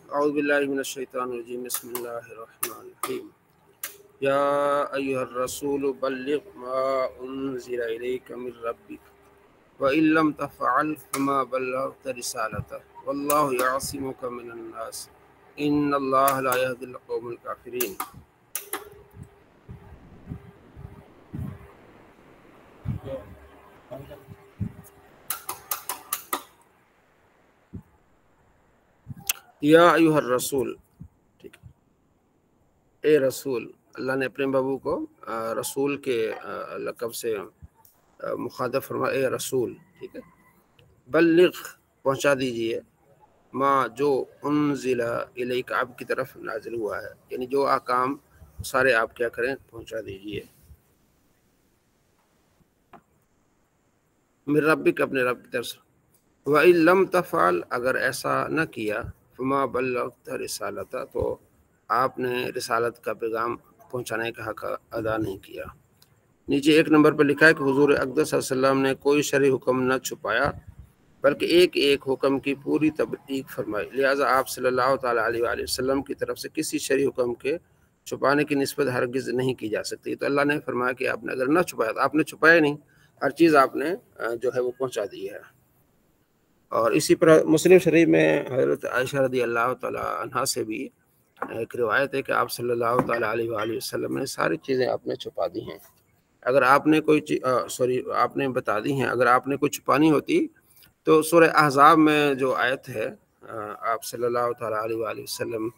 اعوذ باللہ من الشیطان الرجیم بسم اللہ الرحمن الرحیم یا ایھا الرسول بلغ ما انزل الیک من ربک وإن لم تفعل فما بلغت رسالته واللہ یعصمک من الناس ان اللہ لا یہدی القوم الکافرین۔ یا ایھا الرسول، ٹھیک ہے، اے رسول، اللہ نے اپنے بابو کو رسول کے لقب سے مخاطب فرمایا، اے رسول، ٹھیک ہے، بلغ، پہنچا دیجئے، ما، جو، انزل الیک، آپ کی طرف نازل ہوا ہے، یعنی جو احکام سارے آپ کیا کریں، پہنچا دیجئے، من ربک، اپنے رب کی طرف سے، وَإِن لَمْ تَفْعَلْ، اگر ایسا نہ کیا، فما بلغت رسالتہ، تو آپ نے رسالت کا پیغام پہنچانے کا حق ادا نہیں کیا۔ نیچے ایک نمبر پر لکھا ہے کہ حضور اقدس صلی اللہ علیہ وسلم نے کوئی شرعی حکم نہ چھپایا بلکہ ایک ایک حکم کی پوری تبلیغ فرمائی، لہٰذا آپ صلی اللہ تعالیٰ علیہ وآلہ وسلم کی طرف سے کسی شرعی حکم کے چھپانے کی نسبت ہرگز نہیں کی جا سکتی۔ تو اللہ نے فرمایا کہ آپ نے اگر نہ چھپایا تو آپ نے چھپایا نہیں، ہر چیز آپ نے جو ہے وہ پہنچا دی ہے۔ اور اسی پر مسلم شریف میں حضرت عائشہ رضی اللہ تعالیٰ عنہا سے بھی ایک روایت ہے کہ آپ صلی اللہ تعالیٰ علیہ وآلہ وسلم نے ساری چیزیں آپ نے چھپا دی ہیں، اگر آپ نے کوئی آپ نے بتا دی ہیں، اگر آپ نے کوئی چھپانی ہوتی تو سورہ احزاب میں جو آیت ہے، آپ صلی اللہ تعالیٰ علیہ وآلہ وسلم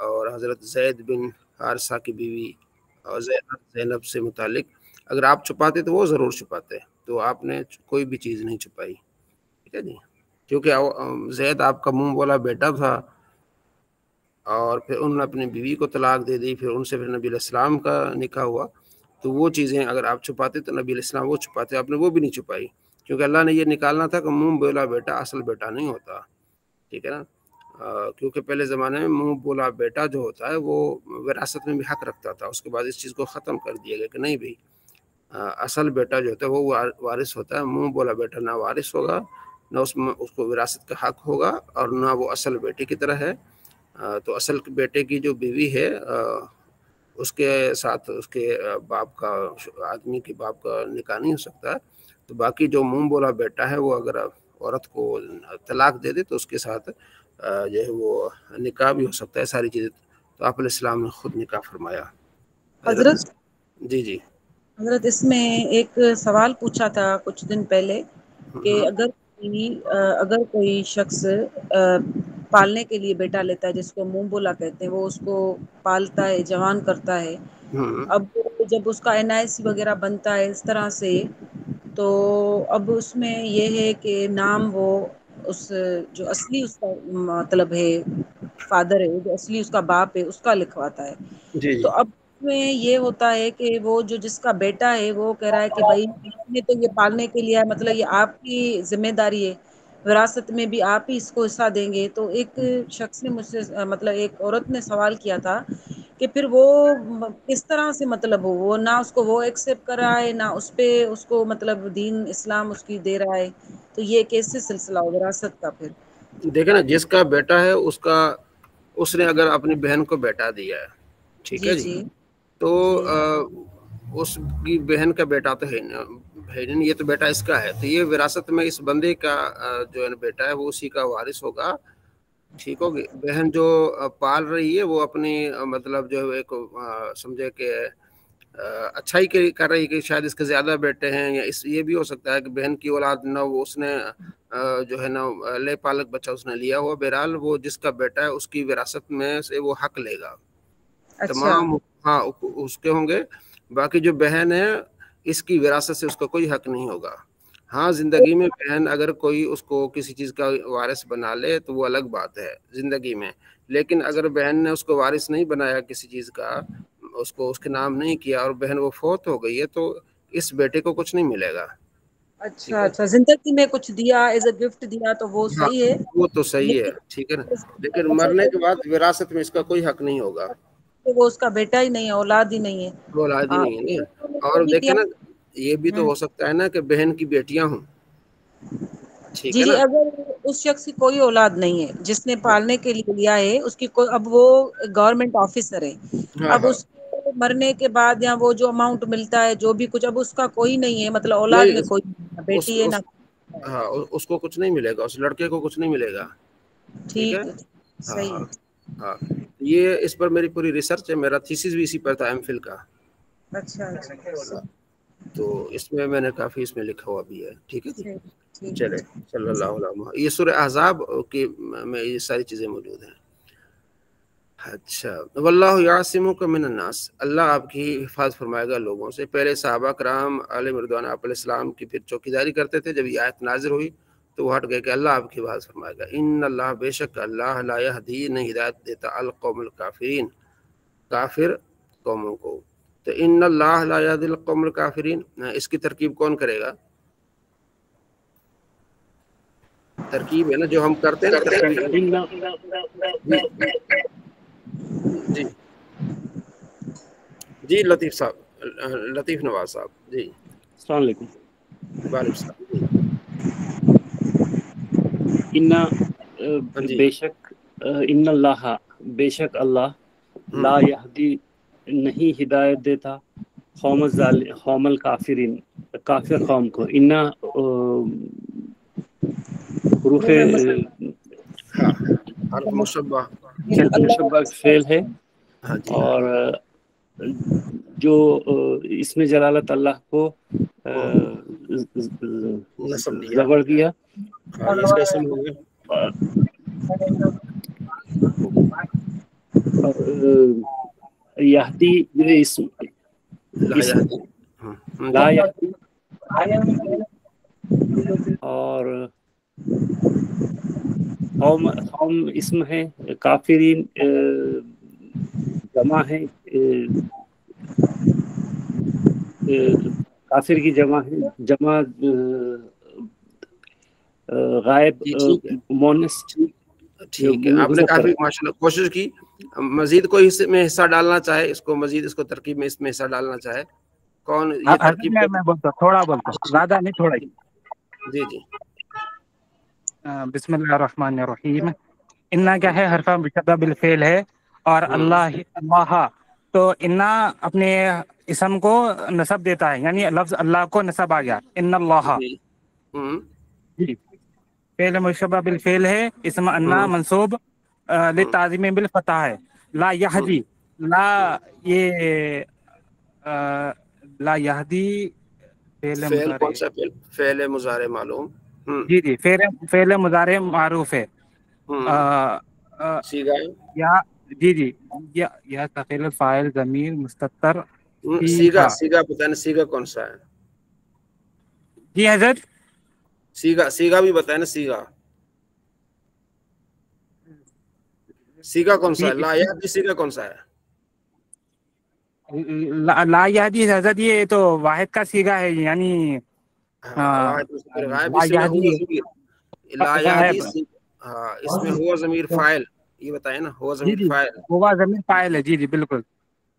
اور حضرت زید بن حارثہ کی بیوی اور زینب سے متعلق اگر آپ چھپاتے تو وہ ضرور چھپاتے، تو آپ نے کوئی بھی چیز نہیں چھپائی، ٹھیک ہے جی، کیونکہ زید آپ کا منہ بولا بیٹا تھا، اور پھر انہوں نے اپنی بیوی کو طلاق دے دی، پھر ان سے پھر نبی علیہ السلام کا نکاح ہوا، تو وہ چیزیں اگر آپ چھپاتے تو نبی علیہ السلام وہ چھپاتے، آپ نے وہ بھی نہیں چھپائی، کیونکہ اللہ نے یہ نکالنا تھا کہ منہ بولا بیٹا اصل بیٹا نہیں ہوتا، ٹھیک ہے نا، کیونکہ پہلے زمانے میں منہ بولا بیٹا جو ہوتا ہے وہ وراثت میں بھی حق رکھتا تھا، اس کے بعد اس چیز کو ختم کر دیا گیا کہ نہیں بھائی، اصل بیٹا جو ہوتا ہے وہ وارث ہوتا ہے، منہ بولا بیٹا نہ وارث ہوگا، نہ اس کو وراثت کا حق ہوگا، اور نہ وہ اصل بیٹے کی طرح ہے۔ تو اصل بیٹے کی جو بیوی ہے اس کے ساتھ اس کے باپ کا، آدمی کے باپ کا نکاح نہیں ہو سکتا، تو باقی جو منہ بولا بیٹا ہے وہ اگر عورت کو طلاق دے دے تو اس کے ساتھ جو ہے وہ نکاح بھی ہو سکتا ہے، ساری چیزیں، تو آپ علیہ السلام نے خود نکاح فرمایا۔ حضرت جی حضرت اس میں ایک سوال پوچھا تھا کچھ دن پہلے کہ اگر کوئی شخص پالنے کے لیے بیٹا لیتا ہے، جس کو منہ بولا کہتے ہیں، وہ اس کو پالتا ہے، جوان کرتا ہے، اب جب اس کا NIC وغیرہ بنتا ہے اس طرح سے، تو اب اس میں یہ ہے کہ نام وہ اس جو اصلی اس کا مطلب ہے فادر ہے، جو اصلی اس کا باپ ہے، اس کا لکھواتا ہے، جی تو اب میں یہ ہوتا ہے کہ وہ جو جس کا بیٹا ہے وہ کہہ رہا ہے کہ بھائی آپ نے تو یہ پالنے کے لیے، مطلب یہ آپ کی ذمہ داری ہے، وراثت میں بھی آپ ہی اس کو حصہ دیں گے۔ تو ایک شخص نے مجھ سے مطلب ایک عورت نے سوال کیا تھا کہ پھر وہ کس طرح سے مطلب وہ نہ اس کو وہ ایکسیپٹ کر رہا ہے، نہ اس پہ اس کو مطلب دین اسلام اس کی دے رہا ہے، تو یہ کیسے سلسلہ ہو وراثت کا؟ پھر دیکھیں نا، جس کا بیٹا ہے اس نے اگر اپنی بہن کو بیٹا دیا ہے، ٹھیک ہے جی، تو جی اس کی بہن کا بیٹا تو ہے نہیں، یہ تو بیٹا اس کا ہے، تو یہ وراثت میں اس بندے کا جو ہے بیٹا ہے وہ اسی کا وارث ہوگا، ٹھیک ہوگی۔ بہن جو پال رہی ہے وہ اپنی مطلب جو ہے ایک سمجھے کہ اچھائی کر رہی ہے کہ شاید اس کے زیادہ بیٹے ہیں، یا یہ بھی ہو سکتا ہے کہ بہن کی اولاد نہ وہ اس نے جو ہے نا لے پالک بچہ اس نے لیا ہوا، بہرحال وہ جس کا بیٹا ہے اس کی وراثت میں سے وہ حق لے گا، اچھا تمام اس کے ہوں گے، باقی جو بہن ہے اس کی وراثت سے اس کا کوئی حق نہیں ہوگا۔ ہاں، زندگی میں بہن اگر کوئی اس کو کسی چیز کا وارث بنا لے تو وہ الگ بات ہے زندگی میں، لیکن اگر بہن نے اس کو وارث نہیں بنایا کسی چیز کا، اس کو اس کے نام نہیں کیا، اور بہن وہ فوت ہو گئی ہے، تو اس بیٹے کو کچھ نہیں ملے گا، ٹھیک ہے۔ اچھا زندگی میں کچھ دیا ایز اے گفٹ دیا تو وہ ہاں صحیح ہے، وہ تو صحیح ہے، لیکن ٹھیک ہے نا، لیکن مرنے کے بعد وراثت میں اس کا کوئی حق نہیں ہوگا، وہ اس کا بیٹا ہی نہیں ہے، اولاد ہی نہیں ہے۔ وہ اولاد ہی نہیں ہے نا۔ اور یہ بھی دیکھیں کیا نا، یہ بھی تو ہو سکتا ہے نا کہ بہن کی بیٹیاں ہوں، ٹھیک جی ہے جی، نا، اگر اس شخص کی کوئی اولاد نہیں ہے، جس نے پالنے کے لیے لیا ہے اس کی کوئی، اب وہ گورنمنٹ آفیسر ہے، ہاں اب ہاں اس کو مرنے کے بعد یا وہ جو اماؤنٹ ملتا ہے جو بھی کچھ، اب اس کا کوئی نہیں ہے، مطلب اولاد نہیں میں کوئی نہ بیٹی ہے نہ، ہاں اس کو کچھ نہیں ملے گا، اس لڑکے کو کچھ نہیں ملے گا، ٹھیک ہے. ٹھیک ہے، ہاں صحیح ہاں ہے. ہاں یہ اس پر میری پوری ریسرچ ہے، میرا تھیسس بھی اسی پر تھا ایم فل کا. اچھا اچھا، تو اس میں نے کافی اس میں لکھا ہوا بھی ہے. ٹھیک ہے جی، ٹھیک چلے صلی اللہ علیہ وسلم. یہ سورہ احزاب کی میں یہ ساری چیزیں موجود ہیں. اچھا، واللہ یعصمک من الناس، اللہ آپ کی حفاظت فرمائے گا لوگوں سے. پہلے صحابہ کرام علیہ رضوان آپ علیہ السلام کی پھر چوکیداری کرتے تھے، جب یہ آیت نازل ہوئی تو وہ ہٹ گئے کہ اللہ آپ کی حفاظت فرمائے گا. ان اللہ، بے شک اللہ، لا یہدی، نہیں ہدایت دیتا، القوم الکافرین، کافر قوموں کو. تو ان اللہ لا یہدی القوم الکافرین، اس کی ترکیب کون کرے گا؟ ترکیب ہے نا جو ہم کرتے ہیں نا، ترکیب. جی جی جی لطیف صاحب، لطیف نواز صاحب. جی السلام علیکم. وعلیکم السلام. جی جی بے شک، ان اللہ، بے شک اللہ، لا یہدی، نہیں ہدایت دیتا، قوم الکافرین، کافر قوم کو. انا حروف ہاں، حرف مشبہ. مشبہ فعل ہے، ہاں جی اور جو اس میں جلالت اللہ کو نصب دیا. زبر دیا. ہاں یہ اس کا اسم ہو گیا. یہدی اسم، لا یہدی. جی لا یہدی، اور قوم اسم ہے، کافرین جمع ہے، کافر کی جمع ہے، جمع غائب جی ٹھیک ہے. مونس ٹھیک ہے، آپ نے مذکر کافی ہے. ماشاء اللہ کوشش کی. مزید کوئی حصے میں حصہ ڈالنا چاہے اس کو، مزید اس کو ترکیب میں اس میں حصہ ڈالنا چاہے کون؟ یہ ترکیب میں بولتا ہوں، تھوڑا بولتا ہوں، زیادہ نہیں، تھوڑا ہی. جی جی بسم اللہ الرحمن الرحیم. انا کیا ہے، حرف مشبہ بالفعل ہے، اور اللہ تو انا اپنے اسم کو نسب دیتا ہے، یعنی لفظ اللہ کو نسب آ گیا، ان اللہ. جی جی، فعل مشبہ بالفعل ہے، اسم انا منصوب للتعظیم بالفتح ہے. لا یہدی، لا، یہ لا یہدی فعل فعل مضارع. کون سا فعل؟ فعل مضارع معلوم. جی جی، فعل مضارع معروف ہے. سیگا. یا، جی جی، یا ثقیل فاعل ضمیر مستتر سیگا، فیہا. سیگا بتائیں، سیگا کون سا ہے؟ جی حضرت، سیگا، سیگا بھی بتائیں نا. سیگا، سیگا کون سا ہے؟ لا یہدی سیگا کون سا ہے؟ لا یہدی حضرت یہ تو واحد کا صیغہ ہے، یعنی واحد مستتر غائب، لا اس میں ہوا یہدی ضمیر. لا یہدی، غائب. ہاں اس میں ہوا ضمیر فاعل. یہ بتائیں نا، ہوا جی ضمیر جی، فاعل وہ ضمیر فاعل ہے. جی جی بالکل،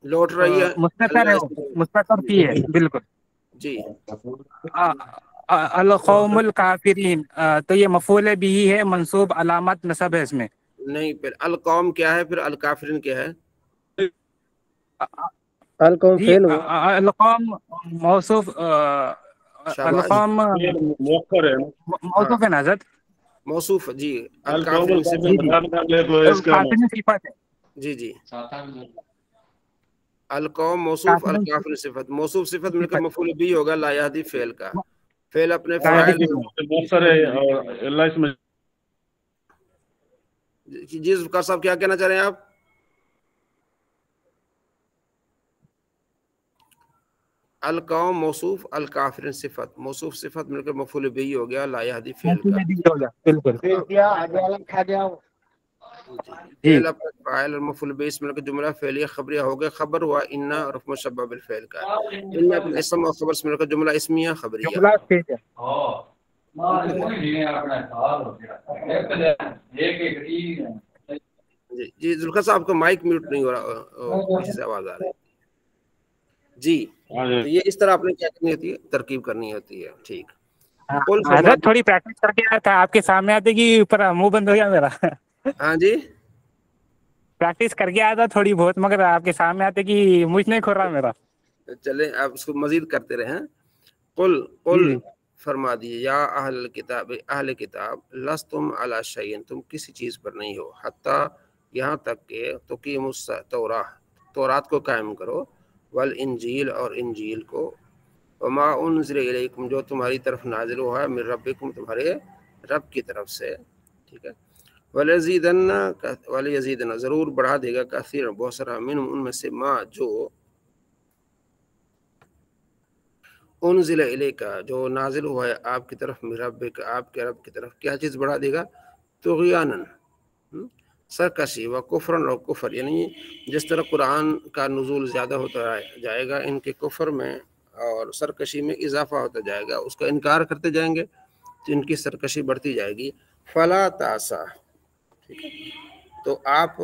لوٹ رہی ہے مستتر ہے، اللہ وہ اس کی. مستتر فی ہے، بالکل. جی القوم الکافرین، تو یہ مفعول بھی ہے، منصوب، علامت نصب ہے اس میں. نہیں، پھر القوم کیا ہے؟ پھر الکافرین کیا ہے؟ القوم جی، فعل ہوا. القوم موصوف، شاباش. القوم مؤخر ہے. ہاں موصوف ہے نا حضرت. موصوف. جی القوم الکافرین الکافرین جی صفت. جی، بیان کر لے تو اس کا کافرین صفت ہے. جی جی، القوم موصوف، کافرین الکافرین صفت. موصوف صفت مل کر صفت مفعول بھی ہوگا لا یہدی فعل کا. فعل اپنے لا یہدی فاعل. مؤخر ہے، اور اللہ اس میں. جی ذوالفقار صاحب کیا کہنا چاہ رہے ہیں آپ؟ القوم موصوف، الکافرین صفت. موصوف صفت مل کر مفعول بھی ہو گیا لا یہدی فعل کا. بالکل. جی فعل اپنے فاعل اور مفعول بھی مل کر جملہ فعلیہ خبریہ ہو گیا. خبر ہوا انا، رفع مشبہ بالفعل کا. ان اپنے اسم اور خبر سے مل کر جملہ اسمیہ خبریہ. جملہ ٹھیک ہے. جی ذوالفقار صاحب کا مائک میوٹ نہیں ہو رہا، پیچھے سے آواز آ رہی ہے. جی تو یہ اس طرح آپ نے کیا کرنی ہوتی ہے، ترکیب کرنی ہوتی ہے. ٹھیک. قل فرما حضرت تھوڑی پریکٹس کر کے آیا تھا، آپ کے سامنے آتے کہ اوپر منہ بند ہو گیا میرا. ہاں جی پریکٹس کر کے آیا تھا تھوڑی بہت، مگر آپ کے سامنے آتے کہ مجھ نہیں کھول رہا میرا. چلیں آپ اس کو مزید کرتے رہیں. قل جی فرما دیجیے یا اہل کتاب، اہل کتاب لستم علی شیء، تم کسی چیز پر نہیں ہو، حتیٰ یہاں تک کہ تقیم تورات کو قائم کرو، والانجیل اور انجیل کو، وما انزل الیکم جو تمہاری طرف نازل ہوا ہے، من ربکم تمہارے رب کی طرف سے. ٹھیک ہے. ولیزیدن ضرور بڑھا دے گا، کثیر بہت سارا، منہم ان میں سے، ما جو انزل الیک جو نازل ہوا ہے آپ کی طرف، من ربک آپ کے رب کی طرف. کیا چیز بڑھا دے گا؟ طغیانن سرکشی، و کفرن اور کفر، یعنی جس طرح قرآن کا نزول زیادہ ہوتا جائے گا ان کے کفر میں اور سرکشی میں اضافہ ہوتا جائے گا، اس کا انکار کرتے جائیں گے تو ان کی سرکشی بڑھتی جائے گی. فلا تاسا، ٹھیک ہے، تو آپ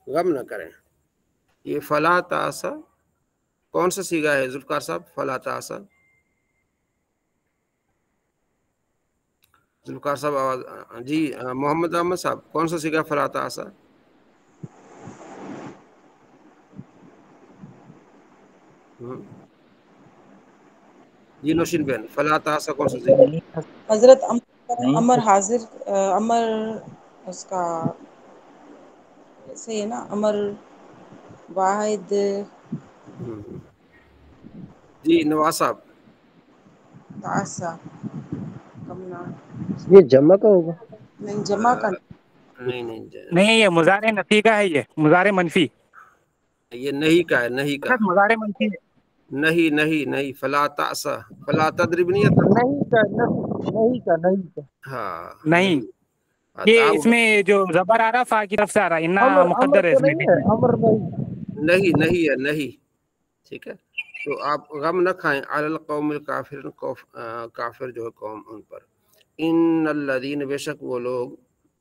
غم نہ کریں. یہ فلا تاسا کون سا صیغہ ہے ذوالفقار صاحب؟ فلا تاسا، ذوالفقار صاحب آواز جی. محمد احمد صاحب کون سا صیغہ فلا تاسا؟ جی نوشین بہن فلا تاسا کون سا صیغہ؟ حضرت امر حاضر، امر اس کا ایسے ہے نا، امر واحد. جی نواز صاحب تاسا کمنا، یہ جمع کا ہوگا؟ نہیں جمع کا نہیں نہیں، یہ مضارع نفی کا ہے، یہ مضارع منفی. یہ نہیں کا ہے، نہیں کا، مضارع منفی ہے. نہیں فلا تاسا، فلا تضرب نہیں آتا. نہیں کا ہاں نہیں، تو یہ آپ اس میں جو زبر آ رہا فا کی طرف سے آ رہا ہے، انا امر مقدر ہے تو اس میں. نہیں ہے، امر نہیں. نہیں ہے، نہیں. ٹھیک ہے. تو آپ غم نہ کھائیں علی القوم الکافرین، کافر جو ہے قوم ان پر. ان الذین بے شک وہ لوگ،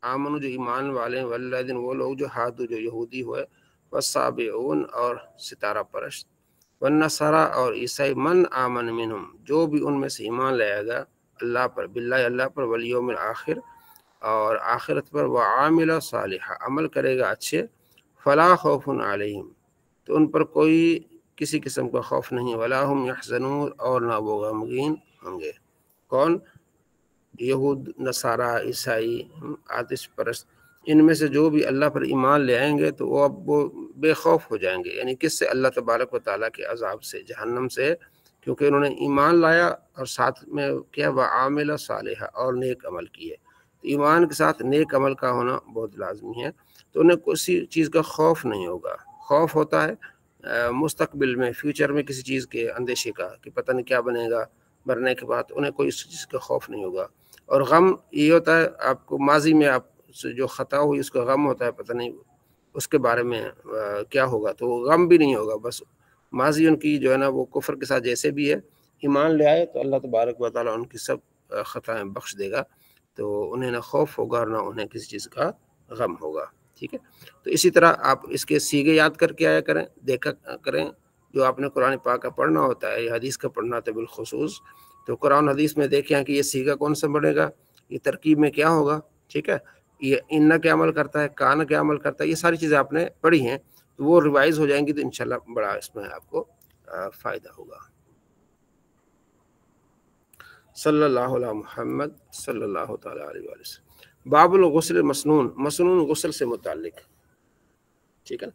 آمنوا جو ایمان والے ہیں، والذین وہ لوگ جو ہادو جو یہودی ہوئے، والصابئون اور ستارہ پرست، والنصارى اور عیسائی، من آمن منہم جو بھی ان میں سے ایمان لائے گا اللہ پر، باللہ اللہ پر، والیوم الآخر اور آخرت پر، وعامل صالحا عمل کرے گا اچھے، فلا خوف علیہم تو ان پر کوئی کسی قسم کا خوف نہیں، ولا هم یحزنون اور نہ وہ غمگین ہوں گے. کون؟ یہود، نصارہ، عیسائی، آتش پرست، ان میں سے جو بھی اللہ پر ایمان لے آئیں گے تو وہ اب وہ بے خوف ہو جائیں گے. یعنی کس سے؟ اللہ تبارک و تعالیٰ کے عذاب سے، جہنم سے، کیونکہ انہوں نے ایمان لایا اور ساتھ میں کیا، وعامل صالحہ اور نیک عمل کیے. ایمان کے ساتھ نیک عمل کا ہونا بہت لازمی ہے. تو انہیں کسی چیز کا خوف نہیں ہوگا. خوف ہوتا ہے مستقبل میں، فیوچر میں کسی چیز کے اندیشے کا، کہ پتہ نہیں کیا بنے گا مرنے کے بعد، انہیں کوئی اس چیز کا خوف نہیں ہوگا. اور غم یہ ہوتا ہے آپ کو ماضی میں آپ سے جو خطا ہوئی اس کا غم ہوتا ہے، پتہ نہیں اس کے بارے میں کیا ہوگا، تو غم بھی نہیں ہوگا. بس ماضی ان کی جو ہے نا وہ کفر کے ساتھ جیسے بھی ہے، ایمان لے آئے تو اللہ تبارک و تعالیٰ ان کی سب خطائیں بخش دے گا. تو انہیں نہ خوف ہوگا اور نہ انہیں کسی چیز کا غم ہوگا. ٹھیک ہے. تو اسی طرح آپ اس کے سیغے یاد کر کے آیا کریں، دیکھا کریں. جو آپ نے قرآن پاک کا پڑھنا ہوتا ہے یا حدیث کا پڑھنا ہوتا ہے بالخصوص، تو قرآن حدیث میں دیکھیں کہ یہ سیغہ کون سا بڑھے گا، یہ ترکیب میں کیا ہوگا. ٹھیک ہے. یہ ان کیا عمل کرتا ہے، کان کیا عمل کرتا ہے، یہ ساری چیزیں آپ نے پڑھی ہیں تو وہ ریوائز ہو جائیں گی، تو انشاءاللہ بڑا اس میں آپ کو فائدہ ہوگا. صلی اللہ علیہ محمد صلی اللہ تعالی علیہ وسلم. باب الغسل مسنون غسل سے متعلق. ٹھیک ہے.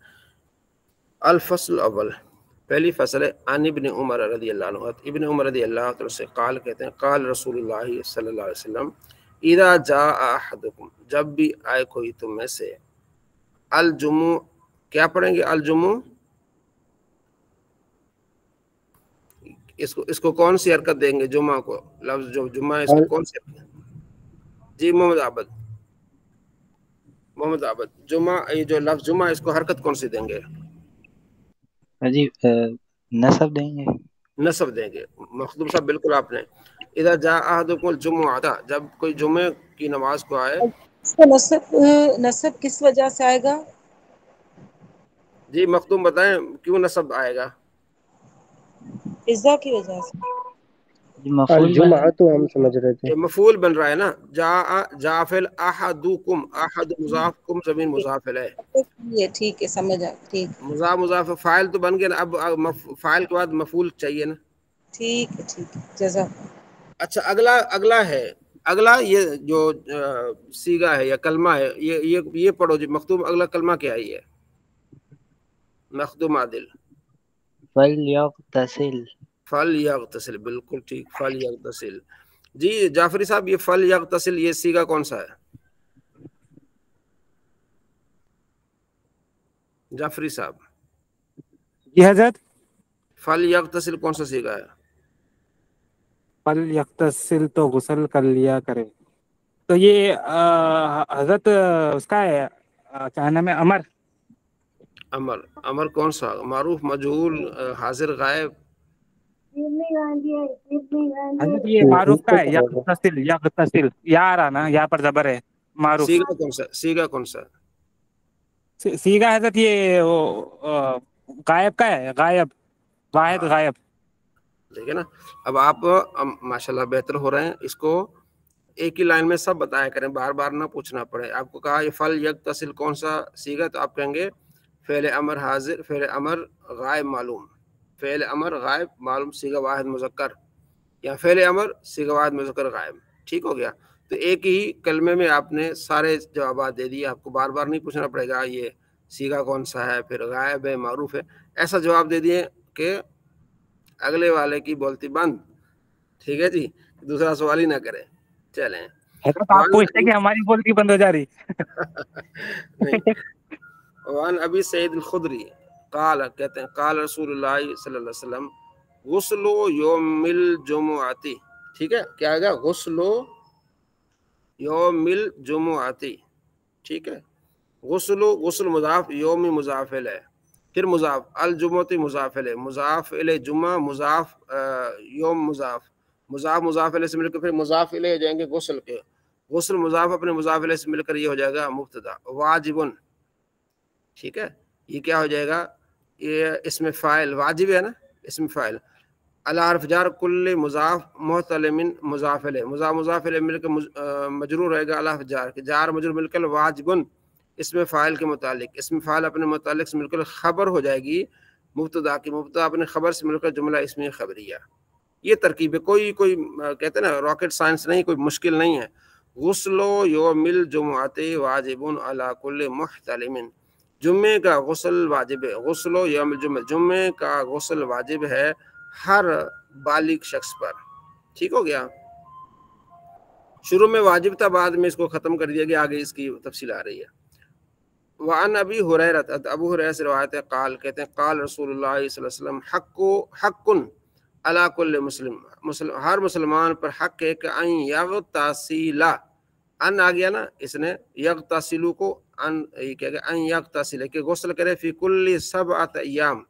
الفصل اول، پہلی فصل ہے. عن ابن عمر رضی اللہ عنہ، ابن عمر رضی اللہ عنہ سے قال کہتے ہیں، قال رسول اللہ صلی اللہ علیہ وسلم، اذا جاء احدکم جب بھی آئے کوئی تم میں سے، الجمعہ کیا پڑھیں گے؟ الجمعہ اس کو کون سی حرکت دیں گے؟ جمعہ کو، لفظ جو جمعہ ہے اس کو کون سی حرکت؟ جی محمد عابد جمعہ، یہ جو لفظ جمعہ اس کو حرکت کون سی دیں گے؟ جی نصب دیں گے. نصب دیں گے. مخدوم صاحب بالکل آپ نے. اذا جاء احدکم الجمعہ، جب کوئی جمعے کی نماز کو آئے. اس کا نصب کس وجہ سے آئے گا؟ جی مخدوم بتائیں کیوں نصب آئے گا؟ اذا کی وجہ سے. مفعول الجمعہ تو ہم سمجھ رہے تھے. یہ مفعول بن رہا ہے نا. جا فعل احدکم، احد مضاف، کم زمین مضاف ہے. یہ ٹھیک ہے، سمجھ آ ٹھیک مضاف فاعل تو بن گیا نا. اب فاعل کے بعد مفعول چاہیے نا. ٹھیک ہے جزاک. اچھا اگلا ہے. اگلا یہ جو سیگا ہے یا کلمہ ہے، یہ پڑھو جی. مختوم اگلا کلمہ کیا ہے؟ یہ مخدوم عادل. فلیغتسل. فلیغتسل، بالکل ٹھیک. فلیغتسل. جی جعفری صاحب، یہ فلیغتسل یہ سیگا کون سا ہے؟ جعفری صاحب. جی حضرت. فلیغتسل کون سا سیگا ہے؟ فلیغتسل تو غسل کر لیا کرے. تو یہ حضرت اس کا ہے کیا نام ہے؟ امر. امر کون سا؟ معروف، مجہول، حاضر، غائب. حضرت یہ معروف کا ہے. یغتسل، یغتسل یا آ رہا نا، یہاں پر زبر ہے. معروف. سیگا کون سا؟ سیگا کون سا؟ سیگا حضرت یہ غائب کا ہے. غائب، واحد غائب. ٹھیک ہے نا. اب آپ ماشاءاللہ بہتر ہو رہے ہیں. اس کو ایک ہی لائن میں سب بتایا کریں، بار بار نہ پوچھنا پڑے. آپ کو کہا یہ فل یغتسل کون سا سیگا، تو آپ کہیں گے فعل امر حاضر، فعل امر غائب معلوم، فعل امر غائب معلوم سیگا واحد مذکر، یا فعل امر سیگا واحد مذکر غائب. ٹھیک ہو گیا. تو ایک ہی کلمے میں آپ نے سارے جوابات دے دیے. آپ کو بار بار نہیں پوچھنا پڑے گا یہ سیگا کون سا ہے، پھر غائب ہے، معروف ہے. ایسا جواب دے دیے کہ اگلے والے کی بولتی بند. ٹھیک ہے جی، دوسرا سوال ہی نہ کریں. چلیں. حضرت آپ پوچھتے کہ ہماری بولتی بند ہو جا رہی. وان ابی سعید الخدری قال، کہتے ہیں قال رسول اللہ صلی اللہ علیہ وسلم غسل یوم الجمعۃ. ٹھیک ہے، کیا آئے گا؟ غسل یوم الجمعۃ. ٹھیک ہے. غسل مضاف، یوم مضاف ہے، پھر مضاف، الجمعۃ مضاف ہے، مضاف الی جمعہ، مضاف یوم، مضاف مضاف الی سے مل کر پھر مضاف الی ہو جائیں گے غسل کے. غسل مضاف اپنے مضاف الی سے مل کر یہ ہو جائے گا مبتدا. واجبن. ٹھیک ہے. یہ کیا ہو جائے گا؟ یہ اسم فاعل، واجب ہے نا، اسم فاعل. علی حرف جار کل مضاف محتل من مضاف الیہ، مضاف الیہ مل کر مجرور رہے گا علی حرف جار کے، جار مجرور مل کر واجبن اسم فاعل کے متعلق. اسم فاعل اپنے متعلق سے مل کر خبر ہو جائے گی مبتدا کی، مبتدا اپنے خبر سے مل کر جملہ اسمی خبریہ. یہ ترکیب ہے. کوئی کہتے ہیں نا راکٹ سائنس نہیں، کوئی مشکل نہیں ہے. غسل یوم الجمعۃ واجب علی کل محتلم. جمعے کا غسل واجب ہے. غسل یوم الجمعہ، جمعے کا غسل واجب ہے ہر بالغ شخص پر. ٹھیک ہو گیا. شروع میں واجب تھا، بعد میں اس کو ختم کر دیا گیا، آگے اس کی تفصیل آ رہی ہے. وعن ابی ہریرہ، ابو ہریرہ سے روایت ہے، قال، کہتے ہیں قال رسول اللہ صلی اللہ علیہ وسلم حق علی کل مسلم، ہر مسلمان پر حق ہے کہ ان یغتسل. ان آ گیا نا، اس نے یغتسلو کو ان یہ کہہ گیا، ان یغتسل کہ غسل کرے، فی کل 7 ایام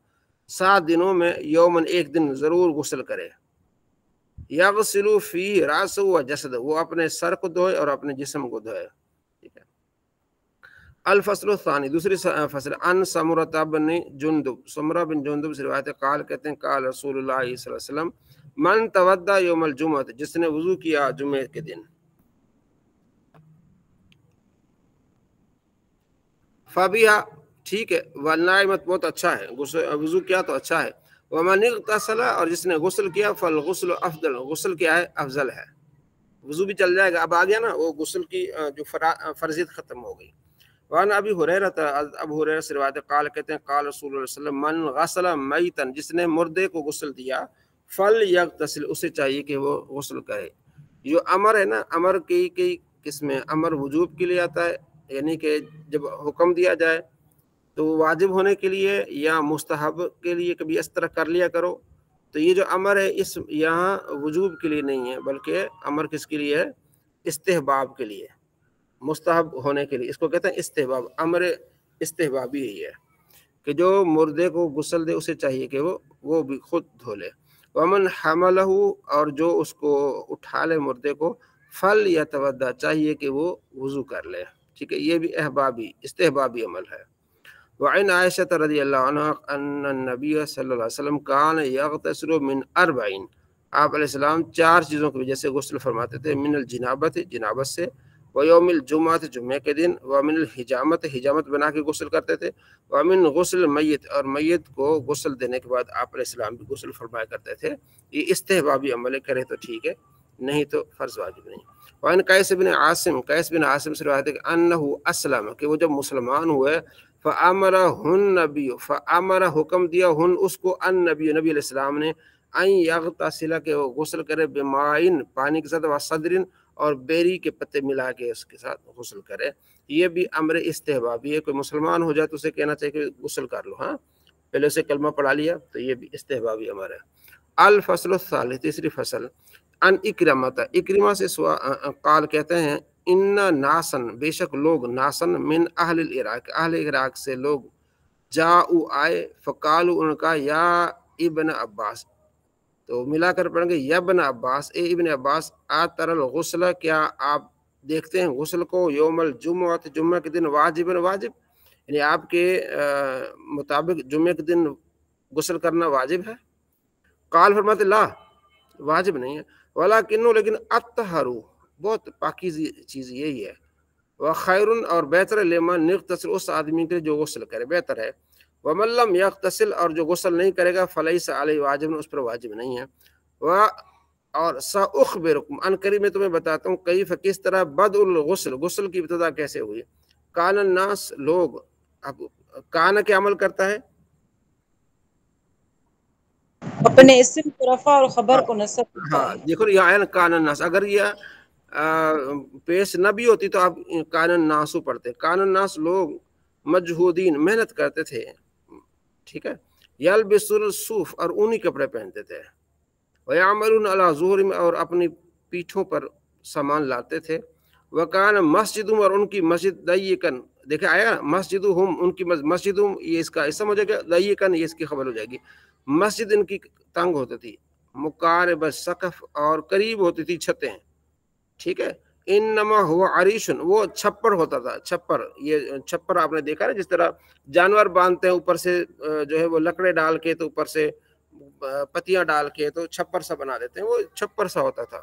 7 دنوں میں، یومن ایک دن ضرور غسل کرے. یغسل فی راس و جسد، وہ اپنے سر کو دھوئے اور اپنے جسم کو دھوئے. ٹھیک ہے. الفصل الثانی، دوسری فصل. ان سمرہ بن جندب، سمرہ بن جندب سے روایت ہے، قال، کہتے ہیں قال رسول اللہ صلی اللہ علیہ وسلم من تودع یوم الجمعہ، جس نے وضو کیا جمعے کے دن، فبیہا، ٹھیک ہے، والنائمت، بہت اچھا ہے، وضو کیا تو اچھا ہے. ومن اغتسل، اور جس نے غسل کیا، فالغسل افضل، غسل کیا ہے؟ افضل ہے. وضو بھی چل جائے گا. اب آ گیا نا وہ غسل کی جو فرضیت ختم ہو گئی. وعن ابی ہریرہ، ابو ہریرہ سے روایت ہے، قال، کہتے ہیں قال رسول اللہ صلی اللہ علیہ وسلم من غسل میتا، جس نے مردے کو غسل دیا، فلیغتسل، اسے چاہیے کہ وہ غسل کرے. جو امر ہے نا، امر کی قسمیں، امر وجوب کے لیے آتا ہے، یعنی کہ جب حکم دیا جائے تو واجب ہونے کے لیے یا مستحب کے لیے، کبھی اس طرح کر لیا کرو. تو یہ جو امر ہے اس یہاں وجوب کے لیے نہیں ہے، بلکہ امر کس کے لیے ہے؟ استحباب کے لیے، مستحب ہونے کے لیے. اس کو کہتے ہیں استحباب. امر استحبابی ہی ہے کہ جو مردے کو غسل دے اسے چاہیے کہ وہ بھی خود دھو لے. ومن حملہ، اور جو اس کو اٹھا لے مردے کو، فل یا تودع، چاہیے کہ وہ وضو کر لے. ٹھیک ہے. یہ بھی استحبابی عمل ہے. وعن عائشہ رضی اللہ عنہ ان النبی صلی اللہ علیہ وسلم کان یغتسل من 40، آپ علیہ السلام 4 چیزوں کی وجہ سے غسل فرماتے تھے، من الجنابت، جنابت سے، ویوم الجمعۃ، جمعے کے دن، ومن الحجامت، حجامت بنا کے غسل کرتے تھے، ومن غسل میت، اور میت کو غسل دینے کے بعد آپ علیہ السلام بھی غسل فرمایا کرتے تھے۔ یہ استحبابی عمل ہے، کرے تو ٹھیک ہے، نہیں تو فرض واجب نہیں۔ وعن قیس بن عاصم، قیس بن عاصم سے روایت ہے کہ انہ اسلم، کہ وہ جب مسلمان ہوئے، فامرہن نبی، فامر حکم دیا ہن اس کو، النبی، نبی علیہ السلام نے، ان یغتسل، کہ وہ غسل کرے، بمائن، پانی کے ساتھ، وصدرن، اور بیری کے پتے ملا کے اس کے ساتھ غسل کرے۔ یہ بھی امر استحبابی ہے، کوئی مسلمان ہو جائے تو اسے کہنا چاہیے کہ غسل کر لو، ہاں پہلے اسے کلمہ پڑھا لیا تو یہ بھی استحبابی امر ہے۔ الفصل الثالث، تیسری فصل، ان اکرمت، اکرمہ سے قال کہتے ہیں، ان ناسن، بے شک لوگ، ناسن من اہل العراق، اہل عراق سے لوگ، جاؤ آئے، فقالو ان کا، یا ابن عباس، تو ملا کر پڑھیں گے، یا ابن عباس، اے ابن عباس، آتر الغسل، کیا آپ دیکھتے ہیں غسل کو، یوم الجمعہ، جمعہ کے دن، واجب، واجب، یعنی آپ کے مطابق جمعہ کے دن غسل کرنا واجب ہے؟ قال فرماتے لا، واجب نہیں ہے، ولیکن، لیکن اطہرو، بہت پاکیزی چیز یہی ہے، وخیر، اور بہتر، لمن یغتسل، اس آدمی کے جو غسل کرے بہتر ہے، ومن لم یغتسل، اور جو غسل نہیں کرے گا، فلیس علیہ واجب، اس پر واجب نہیں ہے، اور ساخبرکم، ان قریب میں تمہیں بتاتا ہوں، کیف، کس طرح، بدء الغسل، غسل کی ابتدا کیسے ہوئی۔ کان الناس، لوگ، اب کان کیا عمل کرتا ہے؟ اپنے اسم کو رفع اور خبر کو نصب کرتا ہاں ہے۔ دیکھو یہ ہے کان الناس، اگر یہ پیش نہ بھی ہوتی تو آپ کان الناسو پڑھتے، کان الناس، لوگ، مجہودین، محنت کرتے تھے، ٹھیک ہے، یلبسون الصوف، اور اونی کپڑے پہنتے تھے، ویعملون علی ظہورہم، اور اپنی پیٹھوں پر سامان لاتے تھے، وکان مسجدہم، اور ان کی مسجد، ضیقن، دیکھیں آیا مسجدہم، ان کی مسجدہم، یہ اس کا اسم ہو جائے گا، ضیقن یہ اس کی خبر ہو جائے گی، مسجد ان کی تنگ ہوتی تھی، مقارب السقف، اور قریب ہوتی تھی چھتیں، ٹھیک ہے، انما ہوا عریشن، وہ چھپر ہوتا تھا، چھپر، یہ چھپر آپ نے دیکھا نا، جس طرح جانور باندھتے ہیں اوپر سے جو ہے وہ لکڑے ڈال کے، تو اوپر سے پتیاں ڈال کے تو چھپر سا بنا دیتے ہیں، وہ چھپر سا ہوتا تھا۔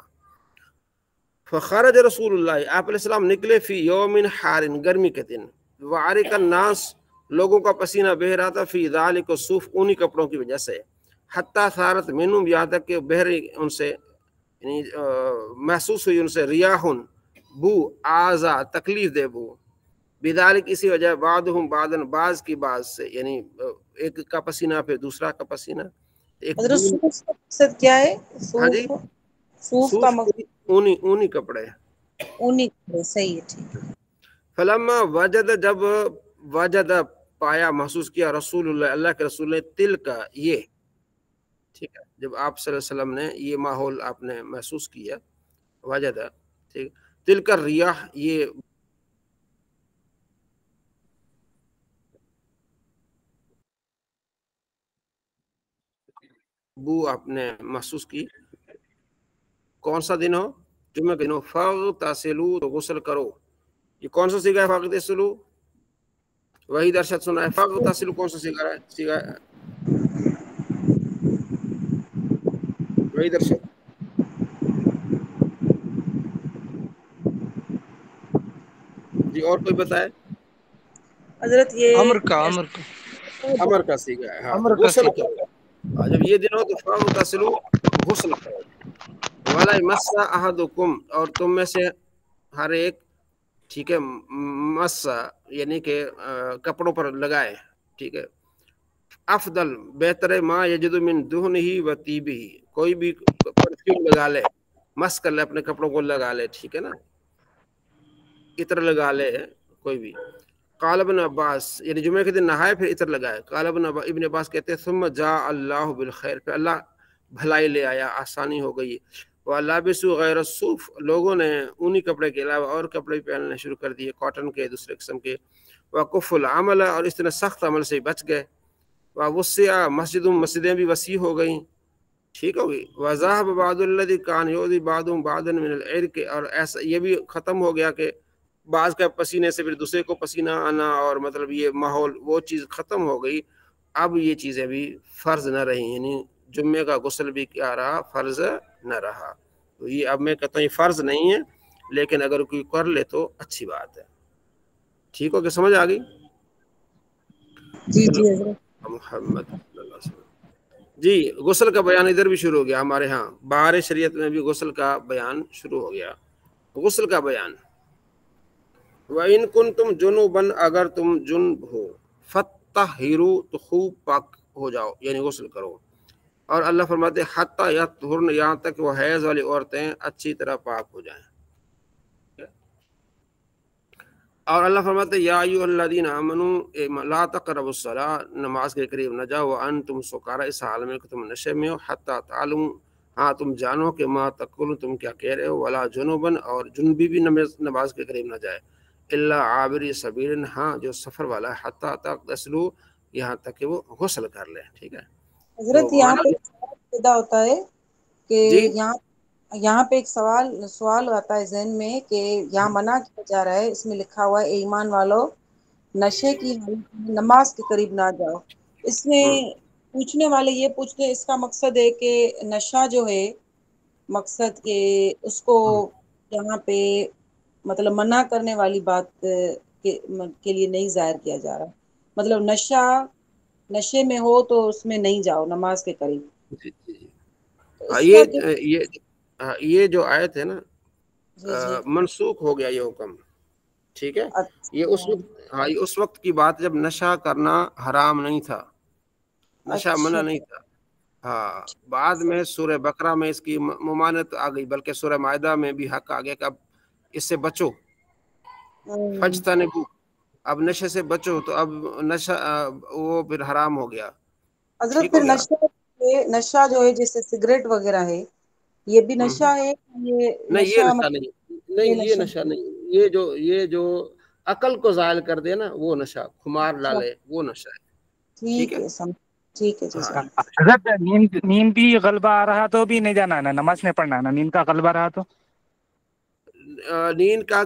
فخرج رسول اللہ، آپ علیہ السلام نکلے، فی یوم حارن، گرمی کے دن، وعرق الناس، لوگوں کا پسینہ بہ رہا تھا، فی ذالک الصوف، انہی کپڑوں کی وجہ سے، حتی صارت منہم، یہاں تک کہ بہ رہی ان سے، یعنی محسوس ہوئی ان سے، ریاحن، بو، آزا، تکلیف دے بو، بذالک، اسی وجہ، بعضہم بعضاً، بعض کی بعض سے، یعنی ایک کا پسینہ پھر دوسرا کا پسینہ، ایک حضرت صوف کا مقصد کیا ہے؟ ہاں جی، صوف کا مقصد اونی کپڑے، اونی کپڑے، صحیح ہے، ٹھیک ہے۔ فلما وجد، جب وجد پایا، محسوس کیا، رسول اللہ، اللہ کے رسول نے، تل کا، یہ، ٹھیک ہے، جب آپ صلی اللہ علیہ وسلم نے یہ ماحول آپ نے محسوس کیا، وجد، ٹھیک، تل کا ریاح، یہ بو آپ نے محسوس کی، کون سا دن ہو؟ جمعہ کے دن ہو، فاغتسلوا، تو غسل کرو، یہ کون سا سیگا ہے فاغتسلوا؟ وہی درشت سنا ہے، فاغتسلوا کون سا سیگا ہے؟ وہی درشت، جی اور کوئی بتائے؟ حضرت یہ امر کا امر کا سیگا ہے، ہاں تو امر کا غسل کرو، جب یہ دن ہو تو فاغتسلوا، غسل کرو، ولا یمس احدکم، اور تم میں سے ہر ایک، ٹھیک ہے، مسا یعنی کہ کپڑوں پر لگائے، ٹھیک ہے، افضل، بہتر، ما یجد من دہنہ و طیبہ، کوئی بھی پرفیوم لگا لے، مس کر لے، اپنے کپڑوں کو لگا لے، ٹھیک ہے نا، عطر لگا لے کوئی بھی۔ قال ابن عباس، یعنی جمعہ کے دن نہائے پھر عطر لگائے، قال ابن عباس کہتے ہیں، ثم جاء اللہ بالخیر، پھر اللہ بھلائی لے آیا، آسانی ہو گئی، وَلَابِسُوا غَيْرَ الصُّوفِ، لوگوں نے اونی کپڑے کے علاوہ اور کپڑے پہننے شروع کر دیے، کاٹن کے، دوسرے قسم کے، وَقُفُّ الْعَمَلَ، اور اس طرح سخت عمل سے بچ گئے، وَوُسِّعَ مسجدوں، مسجدیں بھی وسیع ہو گئیں، ٹھیک ہوگی، وَذَهَبَ بَعْضُ الَّذِي كَانَ يُؤْذِي بَعْضُهُم بَعْضًا مِنَ الْعِرْقِ، اور ایسا یہ بھی ختم ہو گیا کہ بعض کا پسینے سے پھر دوسرے کو پسینہ آنا، اور مطلب یہ ماحول، وہ چیز ختم ہو گئی، اب یہ چیزیں بھی فرض نہ رہی، یعنی جمعے کا غسل بھی کیا رہا، فرض نہ رہا۔ تو یہ اب میں کہتا ہوں یہ فرض نہیں ہے، لیکن اگر کوئی کر لے تو اچھی بات ہے۔ ٹھیک ہو کہ سمجھ آ گئی؟ جی جی حضرت۔ محمد صلی اللہ علیہ وسلم۔ جی غسل کا بیان ادھر بھی شروع ہو گیا ہمارے ہاں، بہار شریعت میں بھی غسل کا بیان شروع ہو گیا۔ غسل کا بیان، وَإِن كُنتُمْ جُنُوبًا، اگر تم جنب ہو، فَطَّهِّرُوا، تو خوب پاک ہو جاؤ، یعنی غسل کرو۔ اور اللہ فرماتے ہیں حتیٰ یطہرن، یہاں تک وہ حیض والی عورتیں اچھی طرح پاک ہو جائیں۔ اور اللہ فرماتے ہیں یا ایھا الذین آمنوا لا تقربوا الصلاۃ، نماز کے قریب نہ جاؤ، وانتم سکارى، اس حال میں کہ تم نشے میں ہو، حتیٰ تعلموا، ہاں تم جانو کہ ما تقولون، تم کیا کہہ رہے ہو، ولا جنوبا، اور جنبی بھی نماز کے قریب نہ جائے، الا عابری سبیل، ہاں جو سفر والا ہے، حتیٰ تغتسلوا، یہاں تک کہ وہ غسل کر لے۔ ٹھیک ہے حضرت یہاں پہ پیدا ہوتا ہے کہ جی یہاں پہ ایک سوال آتا ہے ذہن میں کہ یہاں منع کیا جا رہا ہے، اس میں لکھا ہوا ہے ایمان والو نشے کی حالت میں نماز کے قریب نہ جاؤ۔ اس میں پوچھنے والے یہ پوچھتے ہیں اس کا مقصد ہے کہ نشہ جو ہے مقصد کہ اس کو یہاں پہ مطلب منع کرنے والی بات کے لیے نہیں ظاہر کیا جا رہا، مطلب نشے میں ہو تو اس میں نہیں جاؤ نماز کے قریب۔ جی جی اس کا یہ جو آیت ہے نا، جی جی منسوخ ہو گیا یہ حکم۔ ٹھیک ہے، یہ اس اچھا وقت، ہاں یہ اس وقت کی بات جب نشہ کرنا حرام نہیں تھا، نشہ منع اچھا نہیں تھا۔ ہاں بعد میں سورہ بقرہ میں اس کی ممانعت آ گئی، بلکہ سورہ مائدہ میں بھی حق آ گیا کہ اب اس سے بچو، فجتنبوا، اب نشے سے بچو، تو اب نشہ وہ پھر حرام ہو گیا۔ حضرت ٹھیک پھر ہو گیا؟ نشہ جو ہے جیسے سگریٹ وغیرہ ہے یہ بھی نشہ ہے؟ یہ نہیں یہ نشہ نشہ نہیں، نہیں یہ نشہ نہیں، یہ جو عقل کو زائل کر دے نا وہ نشہ، خمار ڈالے وہ نشہ ہے۔ ٹھیک ہے ٹھیک ہے ہاں جزاک حضرت نیند بھی غلبہ آ رہا تو بھی نہیں جانا ہے نا، نماز نہیں پڑھنا ہے نا، نیند کا غلبہ رہا تو؟ نیند کا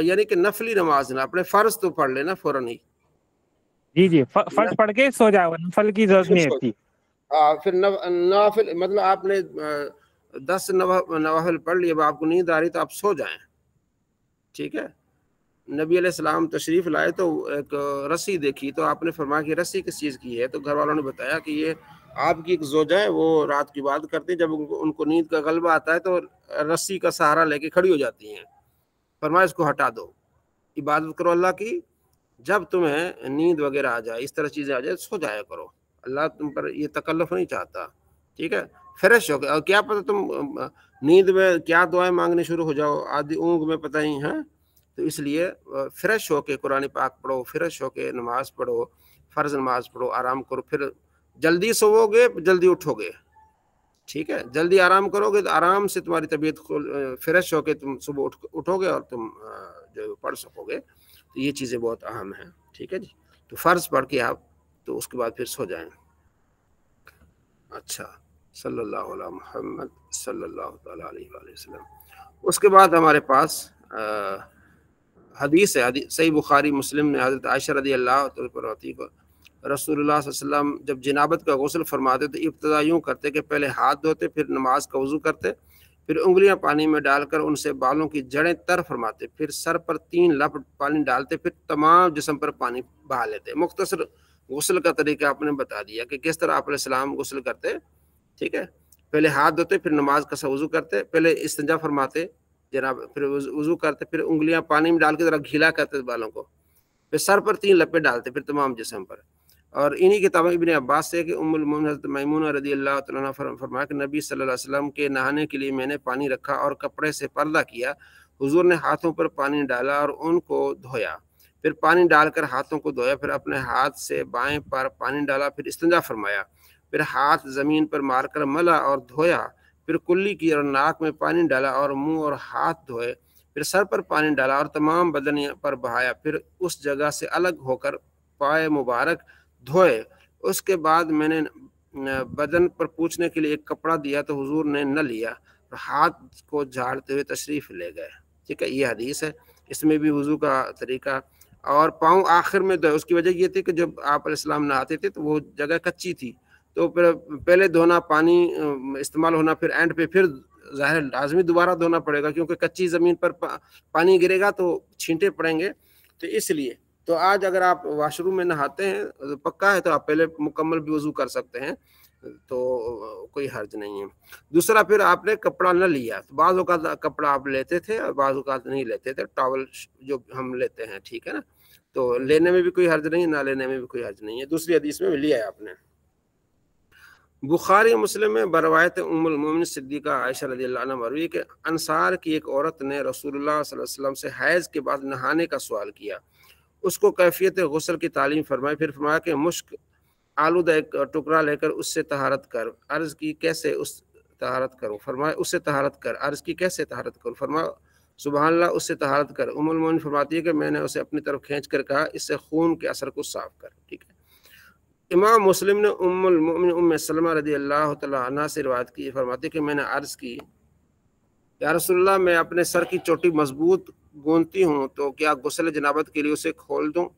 یعنی کہ نفلی نماز نہ، اپنے فرض تو پڑھ لینا فوراً ہی۔ جی فرض پڑھ کے سو جاؤ، نفل کی ضرورت نہیں ہے۔ پھر نوافل، مطلب آپ نے 10 نوافل پڑھ لیے، اب آپ کو نیند آ رہی تو آپ سو جائیں۔ ٹھیک ہے، نبی علیہ السلام تشریف لائے تو ایک رسی دیکھی، تو آپ نے فرمایا کہ رسی کس چیز کی ہے؟ تو گھر والوں نے بتایا کہ یہ آپ کی ایک زوجہ ہے، وہ رات کی بات کرتے ہیں، جب ان کو نیند کا غلبہ آتا ہے تو رسی کا سہارا لے کے کھڑی ہو جاتی ہیں۔ فرمایا اس کو ہٹا دو، عبادت کرو اللہ کی، جب تمہیں نیند وغیرہ آ جائے، اس طرح چیزیں آ جائے، سو جایا کرو، اللہ تم پر یہ تکلف نہیں چاہتا۔ ٹھیک ہے، فریش ہو گیا، اور کیا پتہ تم نیند میں کیا دعائیں مانگنے شروع ہو جاؤ آدھی اونگ میں، پتہ ہی ہے۔ تو اس لیے فریش ہو کے قرآن پاک پڑھو، فریش ہو کے نماز پڑھو، فرض نماز پڑھو، آرام کرو، پھر جلدی سوو گے جلدی اٹھو گے۔ ٹھیک ہے، جلدی آرام کرو گے تو آرام سے تمہاری طبیعت فریش ہو کے تم صبح اٹھو گے اور تم جو پڑھ سکو گے۔ تو یہ چیزیں بہت اہم ہیں۔ ٹھیک ہے جی، تو فرض پڑھ کے آپ تو اس کے بعد پھر سو جائیں۔ اچھا، صلی اللہ علیہ محمد صلی اللہ تعالیٰ علیہ وآلہ وسلم۔ اس کے بعد ہمارے پاس حدیث ہے، صحیح بخاری مسلم میں حضرت عائشہ رضی اللہ عنہا کو رسول اللہ صلی اللہ علیہ وسلم جب جنابت کا غسل فرماتے تو ابتدا یوں کرتے کہ پہلے ہاتھ دھوتے، پھر نماز کا وضو کرتے، پھر انگلیاں پانی میں ڈال کر ان سے بالوں کی جڑیں تر فرماتے، پھر سر پر 3 لپٹ پانی ڈالتے، پھر تمام جسم پر پانی بہا لیتے۔ مختصر غسل کا طریقہ آپ نے بتا دیا کہ کس طرح آپ علیہ السلام غسل کرتے۔ ٹھیک ہے، پہلے ہاتھ دھوتے، پھر نماز کا وضو کرتے، پہلے استنجا فرماتے جناب، پھر وضو کرتے، پھر انگلیاں پانی میں ڈال کے ذرا گھیلا کرتے بالوں کو، پھر سر پر 3 لپے ڈالتے، پھر تمام جسم پر۔ اور انہی کتاب ابن عباس سے کہ ام المؤمنین حضرت میمونہ رضی اللہ تعالیٰ عنہ فرمایا کہ نبی صلی اللہ علیہ وسلم کے نہانے کے لیے میں نے پانی رکھا اور کپڑے سے پردہ کیا، حضور نے ہاتھوں پر پانی ڈالا اور ان کو دھویا، پھر پانی ڈال کر ہاتھوں کو دھویا، پھر اپنے ہاتھ سے بائیں پر پانی ڈالا، پھر استنجا فرمایا، پھر ہاتھ زمین پر مار کر ملا اور دھویا، پھر کلی کی اور ناک میں پانی ڈالا اور منہ اور ہاتھ دھوئے، پھر سر پر پانی ڈالا اور تمام بدن پر بہایا، پھر اس جگہ سے الگ ہو کر پائے مبارک دھوئے۔ اس کے بعد میں نے بدن پر پوچھنے کے لیے ایک کپڑا دیا تو حضور نے نہ لیا، ہاتھ کو جھاڑتے ہوئے تشریف لے گئے۔ ٹھیک ہے، یہ حدیث ہے، اس میں بھی وضو کا طریقہ، اور پاؤں آخر میں دھوئے۔ اس کی وجہ یہ تھی کہ جب آپ علیہ السلام نہاتے تھے تو وہ جگہ کچی تھی، تو پھر پہلے دھونا، پانی استعمال ہونا، پھر اینڈ پہ پھر ظاہر لازمی دوبارہ دھونا پڑے گا، کیونکہ کچی زمین پر پانی گرے گا تو چھینٹے پڑیں گے، تو اس لیے تو آج اگر آپ واش روم میں نہاتے ہیں پکا ہے تو آپ پہلے مکمل بھی وضو کر سکتے ہیں، تو کوئی حرج نہیں ہے۔ دوسرا، پھر آپ نے کپڑا نہ لیا، تو بعض اوقات کپڑا آپ لیتے تھے اور بعض اوقات نہیں لیتے تھے، ٹاول جو ہم لیتے ہیں، ٹھیک ہے نا، تو لینے میں بھی کوئی حرج نہیں، نہ لینے میں بھی کوئی حرج نہیں ہے۔ دوسری حدیث میں لیا ہے آپ نے۔ بخاری مسلم میں بروایت ام المومنین صدیقہ عائشہ رضی اللہ عنہ مروی کہ انصار کی ایک عورت نے رسول اللہ صلی اللہ علیہ وسلم سے حیض کے بعد نہانے کا سوال کیا، اس کو کیفیت غسل کی تعلیم فرمائی، پھر فرمایا کہ مشک آلودہ ایک ٹکڑا لے کر اس سے طہارت کر۔ عرض کی کیسے اس طہارت کروں؟ فرمایا اس سے طہارت کر۔ عرض کی کیسے طہارت کروں؟ فرمایا سبحان اللہ، اس سے طہارت کر۔ ام المومنین فرماتی ہے کہ میں نے اسے اپنی طرف کھینچ کر کہا اس سے خون کے اثر کو صاف کر، ٹھیک ہے۔ امام مسلم نے ام المؤمنین ام سلمہ رضی اللہ تعالیٰ عنہ سے روایت کی، فرماتی کہ میں نے عرض کی یا رسول اللہ، میں اپنے سر کی چوٹی مضبوط گونتی ہوں تو کیا غسل جنابت کے لیے اسے کھول دوں؟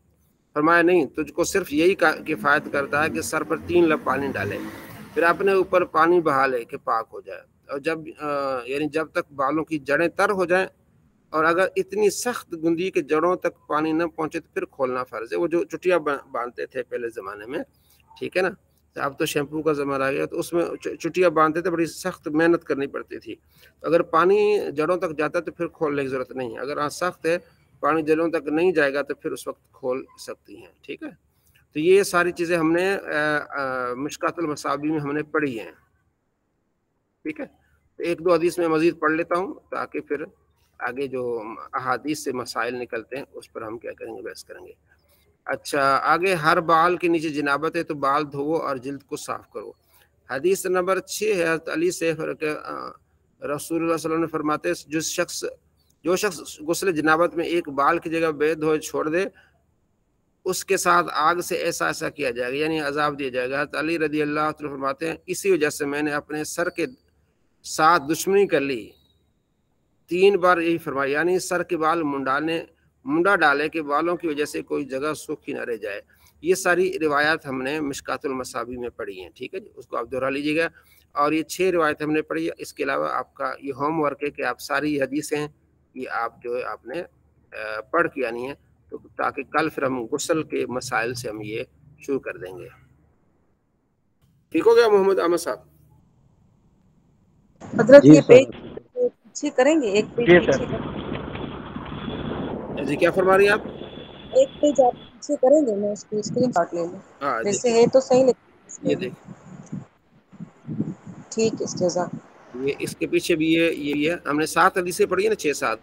فرمایا نہیں، تجھ کو صرف یہی کفایت کرتا ہے کہ سر پر 3 لب پانی ڈالے، پھر اپنے اوپر پانی بہا لے کہ پاک ہو جائے، اور جب تک بالوں کی جڑیں تر ہو جائیں، اور اگر اتنی سخت گندی کے جڑوں تک پانی نہ پہنچے تو پھر کھولنا فرض ہے۔ وہ جو چٹیاں باندھتے تھے پہلے زمانے میں، ٹھیک ہے نا، اب تو شیمپو کا زمانہ آ گیا، تو اس میں چٹیاں باندھتے تھے، بڑی سخت محنت کرنی پڑتی تھی۔ اگر پانی جڑوں تک جاتا ہے تو پھر کھولنے کی ضرورت نہیں ہے، اگر سخت ہے، پانی جڑوں تک نہیں جائے گا تو پھر اس وقت کھول سکتی ہیں، ٹھیک ہے۔ تو یہ ساری چیزیں ہم نے مشکات المصابیح میں ہم نے پڑھی ہیں، ٹھیک ہے۔ تو 1-2 حدیث میں مزید پڑھ لیتا ہوں تاکہ پھر آگے جو احادیث سے مسائل نکلتے ہیں اس پر ہم کیا کریں گے، بحث کریں گے۔ اچھا، آگے ہر بال کے نیچے جنابت ہے تو بال دھوو اور جلد کو صاف کرو۔ حدیث نمبر 6 ہے حضرت علی سے رسول اللہ صلی اللہ علیہ وسلم نے فرماتے ہیں جو شخص غسل جنابت میں ایک بال کی جگہ بے دھوئے چھوڑ دے، اس کے ساتھ آگ سے ایسا کیا جائے گا، یعنی عذاب دیا جائے گا۔ حضرت علی رضی اللہ عنہ فرماتے ہیں اسی وجہ سے میں نے اپنے سر کے ساتھ دشمنی کر لی، 3 بار یہی فرمایا، یعنی سر کے بال منڈا ڈالے کہ بالوں کی وجہ سے کوئی جگہ سوکھی نہ رہ جائے۔ یہ ساری روایات ہم نے مشکات المصابیح میں پڑھی ہیں، ٹھیک ہے جی، اس کو آپ دہرا لیجیے گا۔ اور یہ 6 روایت ہم نے پڑھی ہے، اس کے علاوہ آپ کا یہ ہوم ورک ہے کہ آپ ساری حدیثیں یہ آپ جو ہے آپ نے پڑھ کے آنی ہے، تو تاکہ کل پھر ہم غسل کے مسائل سے ہم یہ شروع کر دیں گے۔ ٹھیک ہو گیا محمد احمد صاحب؟ حضرت جی یہ سر۔ پیج پیچھے کریں گے، ایک پیج جی پیچھے سر۔ جی کیا فرما رہی ہیں آپ؟ ایک پیج آپ پیچھے کریں گے، میں اس کی اسکرین شاٹ لے لوں، ہاں ویسے دیکھیے، ہے تو صحیح لیکن یہ دیکھیں، ٹھیک ہے جزاک یہ اس کے پیچھے بھی یہ ہے، ہم نے 7 حدیثیں پڑھی ہیں نا، 6-7،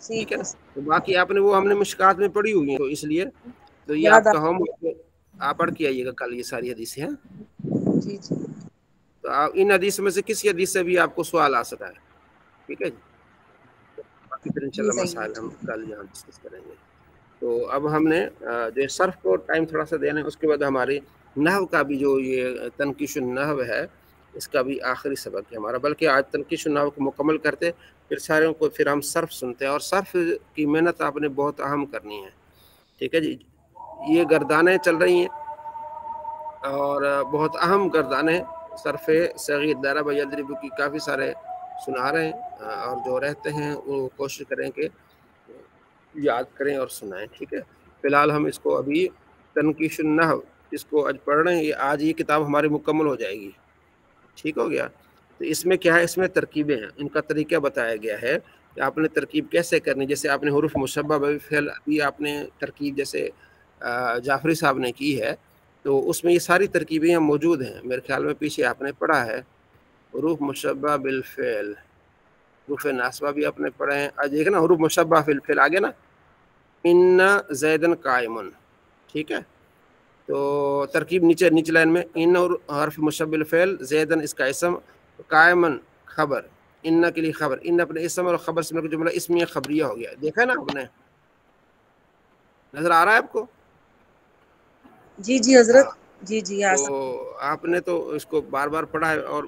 ٹھیک ہے نا، تو باقی آپ نے وہ ہم نے مشکات میں پڑھی ہوئی ہیں، تو اس لیے تو یہ یاد آپ کا ہوم ورک آپ پڑھ کے آئیے گا کل یہ ساری حدیثیں ہیں۔ جی جی تو ان حدیثوں میں سے کسی حدیث سے بھی آپ کو سوال آ سکتا ہے، ٹھیک ہے جی، باقی پھر جی انشاءاللہ صحیح ہے، مسائل ہم کل یہاں ڈسکس کریں گے۔ تو اب ہم نے جو صرف کو ٹائم تھوڑا سا دینا ہے، اس کے بعد ہماری نحو کا بھی جو یہ تنقیش النحو ہے، اس کا بھی آخری سبق ہے ہمارا، بلکہ آج تنقیش النحو کو مکمل کرتے پھر ساروں کو پھر ہم صرف سنتے ہیں، اور صرف کی محنت آپ نے بہت اہم کرنی ہے، ٹھیک ہے جی۔ یہ گردانیں چل رہی ہیں اور بہت اہم گردانیں صرف صغیر دائرہ بیدربو کی کافی سارے سنا رہے ہیں، اور جو رہتے ہیں وہ کوشش کریں کہ یاد کریں اور سنائیں، ٹھیک ہے۔ فی الحال ہم اس کو ابھی تنقیش النحو اس کو آج پڑھ رہے ہیں، آج یہ کتاب ہماری مکمل ہو جائے گی، ٹھیک ہو گیا۔ تو اس میں کیا ہے، اس میں ترکیبیں ہیں، ان کا طریقہ بتایا گیا ہے کہ آپ نے ترکیب کیسے کرنی، جیسے آپ نے حروف مشبہ بالفعل ابھی آپ نے ترکیب جیسے جعفری صاحب نے کی ہے، تو اس میں یہ ساری ترکیبیں موجود ہیں، میرے خیال میں پیچھے آپ نے پڑھا ہے، حروف مشبہ بالفعل، حروف ناصبہ بھی آپ نے پڑھے ہیں، آج دیکھنا حروف مشبہ بالفعل آگے نا، ان زیدن قائمن، ٹھیک ہے۔ تو ترکیب نیچے لائن میں ان اور حرف مشبہ بالفعل، زیدن اس کا اسم، قائمن خبر، ان کے لیے خبر، ان اپنے اسم اور خبر سے مل کر جملہ اسمیہ خبریہ ہو گیا، دیکھا نا آپ نے، نظر آ رہا ہے آپ کو؟ جی جی حضرت، جی جی تو آپ نے تو اس کو بار بار پڑھا ہے، اور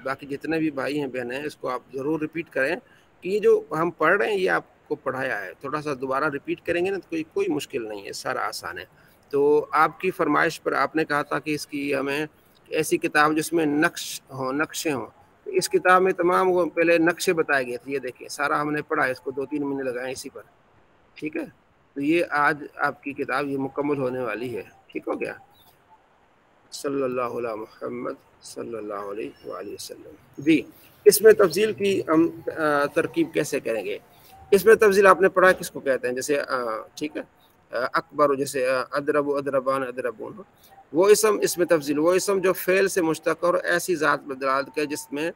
باقی جتنے بھی بھائی ہیں بہنیں ہیں اس کو آپ ضرور ریپیٹ کریں کہ یہ جو ہم پڑھ رہے ہیں یہ آپ کو پڑھایا ہے، تھوڑا سا دوبارہ ریپیٹ کریں گے نا تو کوئی مشکل نہیں ہے، سارا آسان ہے۔ تو آپ کی فرمائش پر آپ نے کہا تھا کہ اس کی ہمیں ایسی کتاب جس میں نقش ہوں، نقشے ہوں. تو اس کتاب میں تمام وہ پہلے نقشے بتائے گئے تھے. یہ دیکھیں سارا ہم نے پڑھا، اس کو 2-3 مہینے لگائے اسی پر. ٹھیک ہے، تو یہ آج آپ کی کتاب یہ مکمل ہونے والی ہے. ٹھیک ہو گیا. صلی اللہ علیہ محمد صلی اللہ علیہ وآلہ وسلم. جی اس میں تفضیل کی ہم ترکیب کیسے کریں گے؟ اس میں تفضیل آپ نے پڑھا کس کو کہتے ہیں؟ جیسے ٹھیک ہے اکبر، جیسے ادرب ادربان ادربون، وہ اسم اس میں تفضیل وہ اسم جو فعل سے مشتق اور ایسی ذات پر دلالت کرے جس میں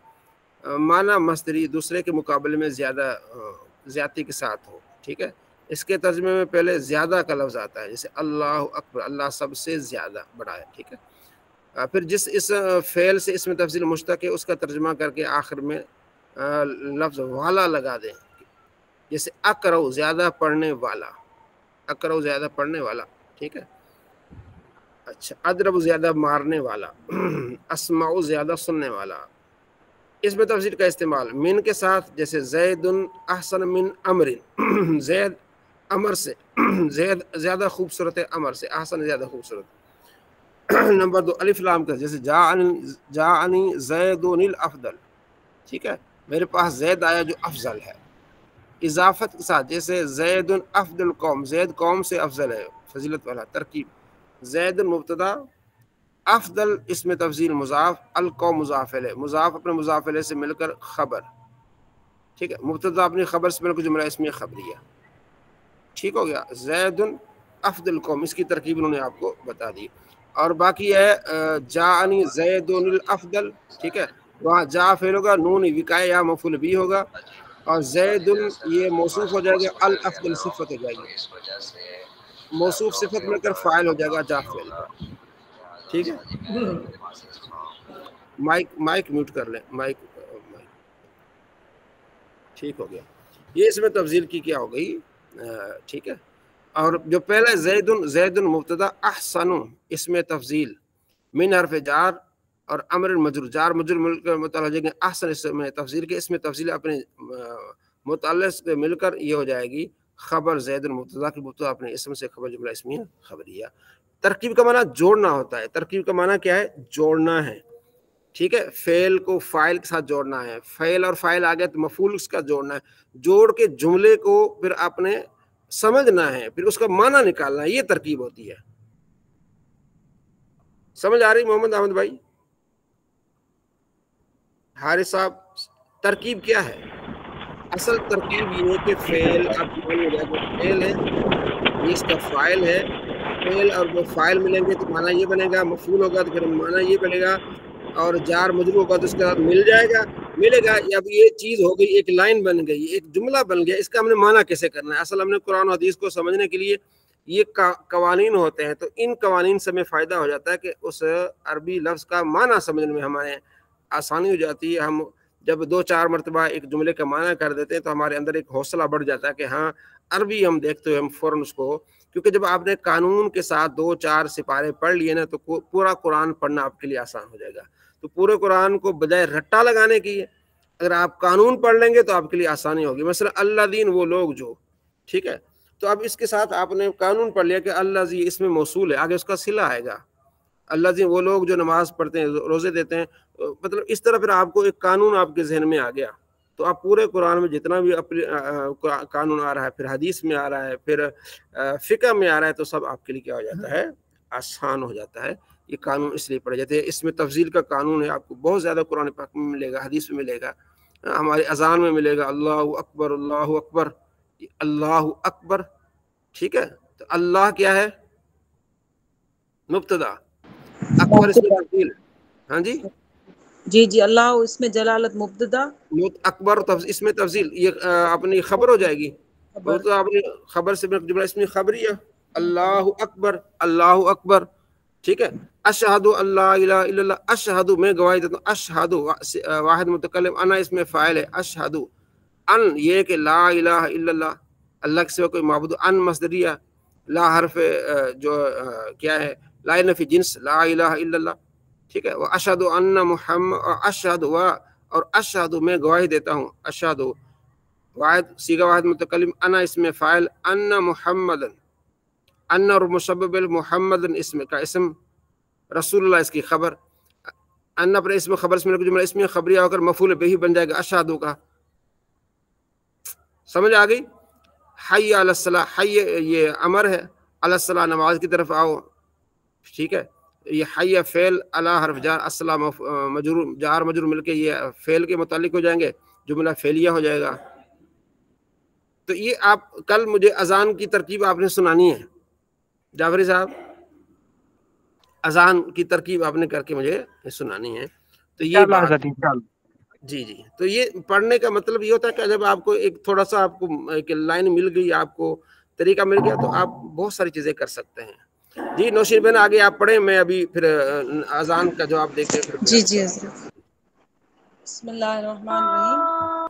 معنی مصدری دوسرے کے مقابلے میں زیادتی کے ساتھ ہو. ٹھیک ہے، اس کے ترجمے میں پہلے زیادہ کا لفظ آتا ہے، جیسے اللہ اکبر، اللہ سب سے زیادہ بڑا ہے. ٹھیک ہے، پھر جس اس فعل سے اس میں تفضیل مشتق ہے اس کا ترجمہ کر کے آخر میں لفظ والا لگا دیں، جیسے اقرؤ زیادہ پڑھنے والا، اقرؤ زیادہ پڑھنے والا. ٹھیک ہے، اچھا اضرب زیادہ مارنے والا، اسمع زیادہ سننے والا. اس میں تفضیل کا استعمال من کے ساتھ، جیسے زید احسن من امر، زید امر سے، زید زیادہ خوبصورت ہے امر سے، احسن زیادہ خوبصورت. نمبر 2 الف لام کا، جیسے جاءنی زید الافضل. ٹھیک ہے، میرے پاس زید آیا جو افضل ہے. اضافت کے ساتھ، جیسے زید افضل قوم، زید قوم سے افضل ہے، فضیلت والا. ترکیب زید مبتدا، افضل اس میں تفضیل مضاف، القوم مضاف الیہ، مضاف اپنے مضاف الیہ سے مل کر خبر. ٹھیک ہے، مبتدا اپنی خبر سے مل کر جملہ اسمیہ خبریہ. ٹھیک ہو گیا. زید افضل قوم، اس کی ترکیب انہوں نے آپ کو بتا دی. اور باقی ہے جاءنی زید الافضل. ٹھیک ہے، وہاں جا فعل ہوگا، نون وقایہ یا مفعول بھی ہوگا، اور زید یہ موصوف ہو جائے گا، الافضل صفت ہو جائے گی، موصوف صفت مل کر فاعل ہو جائے گا جا فعل کا. ٹھیک ہے، مائک میوٹ کر لیں، مائک. ٹھیک ہو گیا. یہ اس میں تفضیل کی کیا ہو گئی. ٹھیک ہے، اور جو پہلے زید مبتدا، احسن اس میں تفضیل من حرف جار اور امر مجرور، جار مجرور مل کر متعلق ہو جائے گا احسن، اس میں تفضیل کے، اس میں تفضیل اپنے متعلق سے مل کر یہ ہو جائے گی خبر زید المبتدا کی، مبتدا اپنے اسم سے خبر جملہ اسمیہ خبریہ. ترکیب کا معنی جوڑنا ہوتا ہے. ترکیب کا معنی کیا ہے؟ جوڑنا ہے. ٹھیک ہے، فعل کو فاعل کے ساتھ جوڑنا ہے، فعل اور فاعل آگے تو مفعول اس کا جوڑنا ہے، جوڑ کے جملے کو پھر آپ نے سمجھنا ہے، پھر اس کا معنی نکالنا ہے. یہ ترکیب ہوتی ہے. سمجھ آ رہی محمد احمد بھائی؟ حارث صاحب، ترکیب کیا ہے؟ اصل ترکیب یہ ہے کہ فعل آپ فعل ہے، یہ اس کا فاعل ہے، فعل اور وہ فاعل ملیں گے تو معنی یہ بنے گا، مفعول ہوگا تو پھر معنی یہ بنے گا، اور جار مجرور ہوگا تو اس کے ساتھ ملے گا. اب یہ چیز ہو گئی، ایک لائن بن گئی، ایک جملہ بن گیا. اس کا ہم نے معنی کیسے کرنا ہے؟ اصل ہم نے قرآن و حدیث کو سمجھنے کے لیے یہ قوانین ہوتے ہیں، تو ان قوانین سے ہمیں فائدہ ہو جاتا ہے کہ اس عربی لفظ کا معنی سمجھنے میں ہمارے آسانی ہو جاتی ہے. ہم جب 2-4 مرتبہ ایک جملے کا معنی کر دیتے ہیں تو ہمارے اندر ایک حوصلہ بڑھ جاتا ہے کہ ہاں عربی ہم دیکھتے ہوئے ہم فوراً اس کو، کیونکہ جب آپ نے قانون کے ساتھ 2-4 سپارے پڑھ لیے نا تو پورا قرآن پڑھنا آپ کے لیے آسان ہو جائے گا. تو پورے قرآن کو بجائے رٹا لگانے کی اگر آپ قانون پڑھ لیں گے تو آپ کے لیے آسانی ہوگی. مثلا اللہ دین وہ لوگ جو، ٹھیک ہے، تو اب اس کے ساتھ آپ نے قانون پڑھ لیا کہ اللہ زی اس میں موصول ہے، آگے اس کا صلہ آئے گا. اللہ زی وہ لوگ جو نماز پڑھتے ہیں، روزے دیتے ہیں، مطلب اس طرح پھر آپ کو ایک قانون آپ کے ذہن میں آ گیا. تو آپ پورے قرآن میں جتنا بھی قانون آ رہا ہے، پھر حدیث میں آ رہا ہے، پھر فقہ میں آ رہا ہے، تو سب آپ کے لیے کیا ہو جاتا ہے؟ آسان ہو جاتا ہے. یہ قانون اس لیے پڑھے جاتے ہیں. اس میں تفضیل کا قانون ہے، آپ کو بہت زیادہ قرآن پاک میں ملے گا، حدیث میں ملے گا، ہماری اذان میں ملے گا، اللہ اکبر اللہ اکبر اللہ اکبر. ٹھیک ہے، تو اللہ کیا ہے؟ مبتدا، اکبر اس میں تفضیل. ہاں جی جی اللہ اس میں جلالت مبتدا، اکبر اس میں تفضیل، یہ اپنی خبر ہو جائے گی، اپنی خبر سے جملہ اسمی خبریہ، اللہ اکبر اللہ اکبر. ٹھیک ہے، اشہد اللہ الہ الا اللہ، اشہد میں گواہی دیتا ہوں، اشہد واحد متکلم، انا اس میں فاعل ہے، اشہد ان یہ کہ لا الہ الا اللہ، اللہ کے سوا کوئی معبود، ان مصدریہ، لا حرف جو کیا ہے؟ لا نفی جنس، لا الہ الا اللہ. ٹھیک ہے، وہ اشہد ان محمد، اشہد اور اشہد میں گواہی دیتا ہوں، اشہد واحد صیغہ واحد متکلم، انا اس میں فاعل، ان محمد، ان اور مشبب محمد اسم کا اسم، رسول اللہ اس کی خبر، ان اپنے اسم خبر سے مل جملہ اسمی خبریہ ہو کر مفعول بہ بن جائے گا اشہدو کا. سمجھ آ گئی؟ حی علی الصلاۃ، حی یہ امر ہے، علی الصلاۃ نماز کی طرف آؤ. ٹھیک ہے، یہ حی فعل، علی حرف جار، الصلاۃ مجرور، جار مجرور مل کے یہ فعل کے متعلق ہو جائیں گے، جملہ فعلیہ ہو جائے گا. تو یہ آپ کل مجھے اذان کی ترکیب آپ نے سنانی ہے جعفری صاحب، اذان کی ترکیب آپ نے کر کے مجھے سنانی ہے. تو یہ انشاءاللہ بات، حضرت انشاءاللہ. جی جی، تو یہ پڑھنے کا مطلب یہ ہوتا ہے کہ جب آپ کو ایک تھوڑا سا آپ کو ایک لائن مل گئی، آپ کو طریقہ مل گیا، تو آپ بہت ساری چیزیں کر سکتے ہیں. جی نوشین بہن آگے آپ پڑھیں، میں ابھی پھر اذان کا جواب دے کے پھر جی بیان جی کروں. حضرت. بسم اللہ الرحمن الرحیم.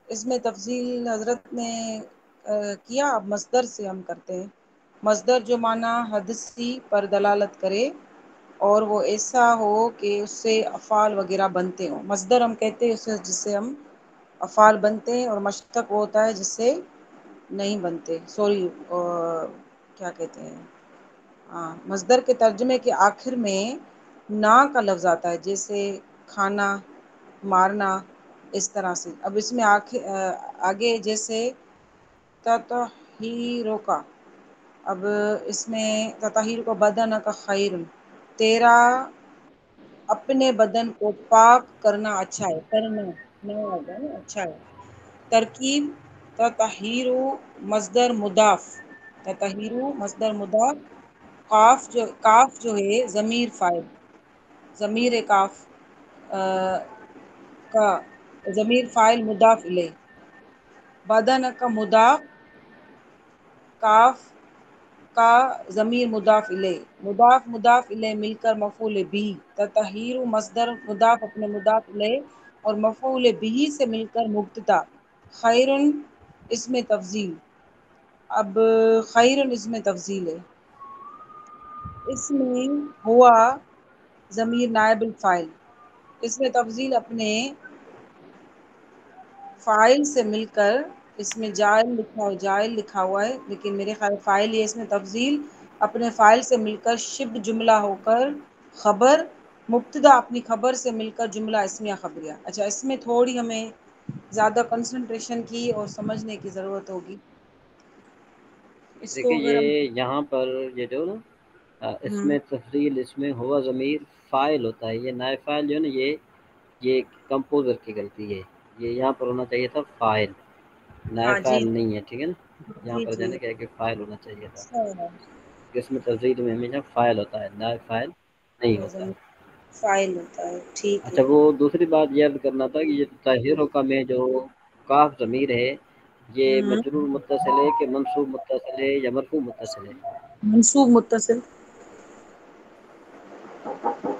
اس میں تفصیل حضرت نے کیا. اب مصدر سے ہم کرتے ہیں. مصدر جو معنی حدثی پر دلالت کرے اور وہ ایسا ہو کہ اس سے افعال وغیرہ بنتے ہوں. مصدر ہم کہتے ہیں اسے جس سے ہم افعال بنتے ہیں، اور مشتق وہ ہوتا ہے جس سے نہیں بنتے. سوری کیا کہتے ہیں، مصدر کے ترجمے کے آخر میں نا کا لفظ آتا ہے، جیسے کھانا، مارنا، اس طرح سے. اب اس میں آگے جیسے تطہیرو کا، اب اس میں تطہیر کو بدن کا خیر، تیرا اپنے بدن کو پاک کرنا اچھا ہے. کرنا نہ ہوگا نا، اچھا ہے. ترکیب تطہیرو مصدر مضاف، تطہیرو مصدر مضاف، کاف جو ہے ضمیر فاعل، ضمیر کاف کا ضمیر فاعل مضاف الیہ. بدن کا مضاف، کاف کا ضمیر مضاف الیہ، مضاف الیہ مل کر مفعول بہ. تطہیر مصدر مضاف اپنے مضاف الیہ اور مفعول بہ سے مل کر مبتدا. خیر اس میں تفضیل. اب خیر اس میں تفضیل ہے. اس میں ہوا ضمیر نائب الفاعل، اس میں تفضیل اپنے فاعل سے مل کر، اس میں جائل لکھا ہوا ہے لیکن میرے خیال فاعل ہے. اس میں تفضیل اپنے فاعل سے مل کر شبہ جملہ ہو کر خبر، مبتدا اپنی خبر سے مل کر جملہ اسمیہ خبریہ. اچھا، اس میں تھوڑی ہمیں زیادہ کنسنٹریشن کی اور سمجھنے کی ضرورت ہوگی. اس کو دیکھیں اگر ہم یہ یہاں پر یہ جو نا اس میں تفضیل، اس میں ہوا ضمیر فاعل ہوتا ہے. یہ نائب فاعل جو ہے نا، یہ کمپوزر کی غلطی ہے. یہ یہاں پر ہونا چاہیے تھا فاعل، نائب ہاں جی فاعل نہیں ہے. ٹھیک ہے نا، یہاں جی پر جی جانے کیا کہ فاعل ہونا چاہیے تھا. اچھا، اس میں تفضیل میں ہمیشہ فاعل ہوتا ہے، نائب فاعل نہیں ہوا ہوتا. ضمیر فاعل ہوتا ہے. ٹھیک ہے. اچھا، وہ دوسری بات یہ عرض کرنا تھا کہ یہ طاہروں کا میں جو کاف ضمیر ہے، یہ مجرور متصل ہے کہ منصوب متصل ہے یا مرفوع متصل ہے؟ منصوب متصل.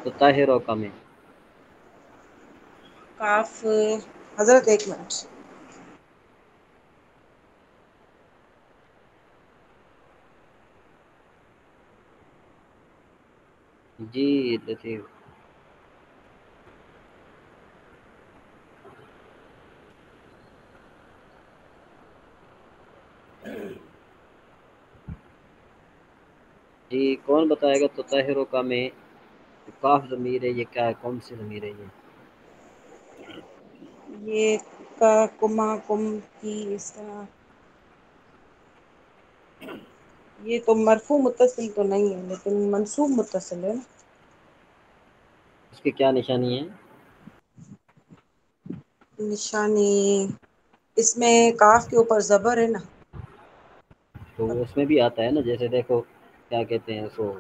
تو طاہروں کا میں کاف حضرت ایک منٹ. جی لطیف. جی کون بتائے گا؟ تو طاہروں کا میں کاف ضمیر ہے، یہ کیا ہے؟ کون سی ضمیر ہے یہ؟ یہ کا کما کم کی اس طرح، یہ تو مرفوع متصل تو نہیں ہے لیکن منصوب متصل ہے. اس کی کیا نشانی ہے؟ نشانی اس میں کاف کے اوپر زبر ہے نا. تو اس میں بھی آتا ہے نا، جیسے دیکھو کیا کہتے ہیں اس کو،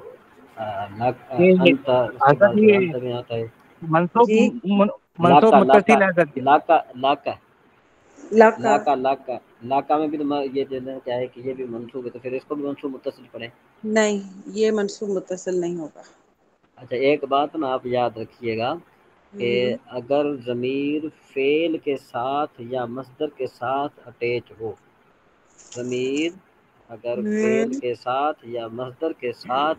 یہ انت، اس کے بعد حضرت پھر یہ انت میں آتا ہے منصوب جی منصوب لاکا لاکا متصل ہے حضرت. لاکا لاکا لکا. لاکا لاکا لاکا میں بھی تو یہ دینا کیا ہے کہ یہ بھی منصوب ہے، تو پھر اس کو بھی منصوب متصل پڑھیں. نہیں، یہ منصوب متصل نہیں ہوگا. اچھا، ایک بات نا آپ یاد رکھیے گا کہ اگر ضمیر فعل کے ساتھ یا مصدر کے ساتھ اٹیچ ہو، ضمیر اگر فعل کے ساتھ یا مصدر کے ساتھ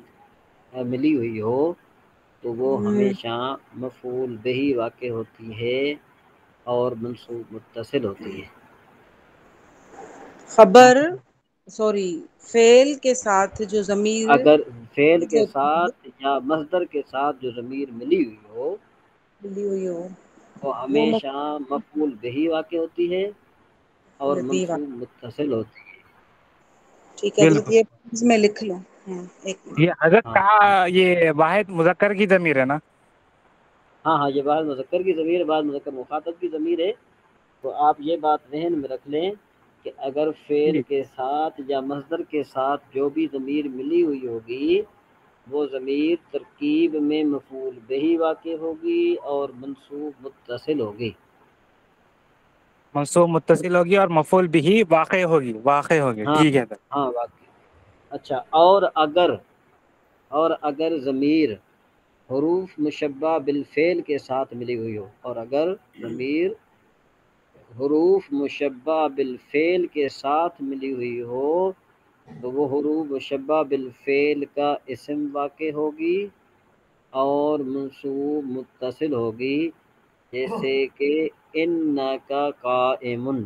ملی ہوئی ہو تو وہ ہمیشہ مفعول بہ واقع ہوتی ہے اور منصوب متصل ہوتی ہے. خبر، سوری، فعل کے ساتھ جو ضمیر اگر فعل کے ہوتی ہے، ساتھ یا مصدر کے ساتھ جو ضمیر ملی ہوئی ہو وہ ہمیشہ مفعول بہی واقع ہوتی ہے اور منصوب متصل ہوتی ہے. ٹھیک ہے حضرت، یہ میں لکھ لوں. یہ حضرت کہا یہ واحد مذکر کی ضمیر ہے نا؟ ہاں یہ بعض مذکر کی ضمیر ہے، بعض مذکر مخاطب کی ضمیر ہے. تو آپ یہ بات ذہن میں رکھ لیں کہ اگر فعل کے ساتھ یا مصدر کے ساتھ جو بھی ضمیر ملی ہوئی ہوگی وہ ضمیر ترکیب میں مفعول بہی واقع ہوگی اور منصوب متصل ہوگی. منصوب متصل ہوگی اور مفعول بھی واقع ہوگی. ٹھیک ہے سر. ہاں واقع. اچھا، اور اگر ضمیر حروف مشبہ بالفعل کے ساتھ ملی ہوئی ہو، اور اگر ضمیر حروف مشبہ بالفعل کے ساتھ ملی ہوئی ہو تو وہ حروف مشبہ بالفعل کا اسم واقع ہوگی اور منصوب متصل ہوگی. جیسے کہ انکا قائمن،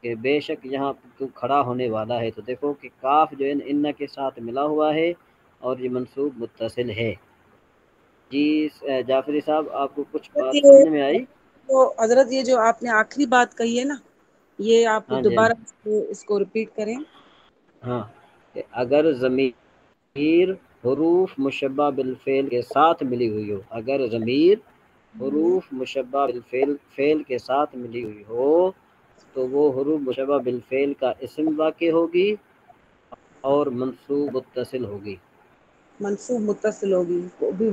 کہ بے شک یہاں تو کھڑا ہونے والا ہے. تو دیکھو کہ کاف جو ہے ان کے ساتھ ملا ہوا ہے اور یہ منصوب متصل ہے. جی جعفری صاحب، آپ کو کچھ بات سمجھ میں آئی؟ تو حضرت یہ جو آپ نے آخری بات کہی ہے نا، یہ آپ ہاں جی، دوبارہ اس کو ریپیٹ کریں. ہاں کہ اگر ضمیر حروف مشبہ بالفعل کے ساتھ ملی ہوئی ہو، اگر ضمیر حروف مشبہ بالفعل کے ساتھ ملی ہوئی ہو تو وہ حروف مشبہ بالفعل کا اسم واقع ہوگی اور منصوب متصل ہوگی. منصوب متصل ہوگی،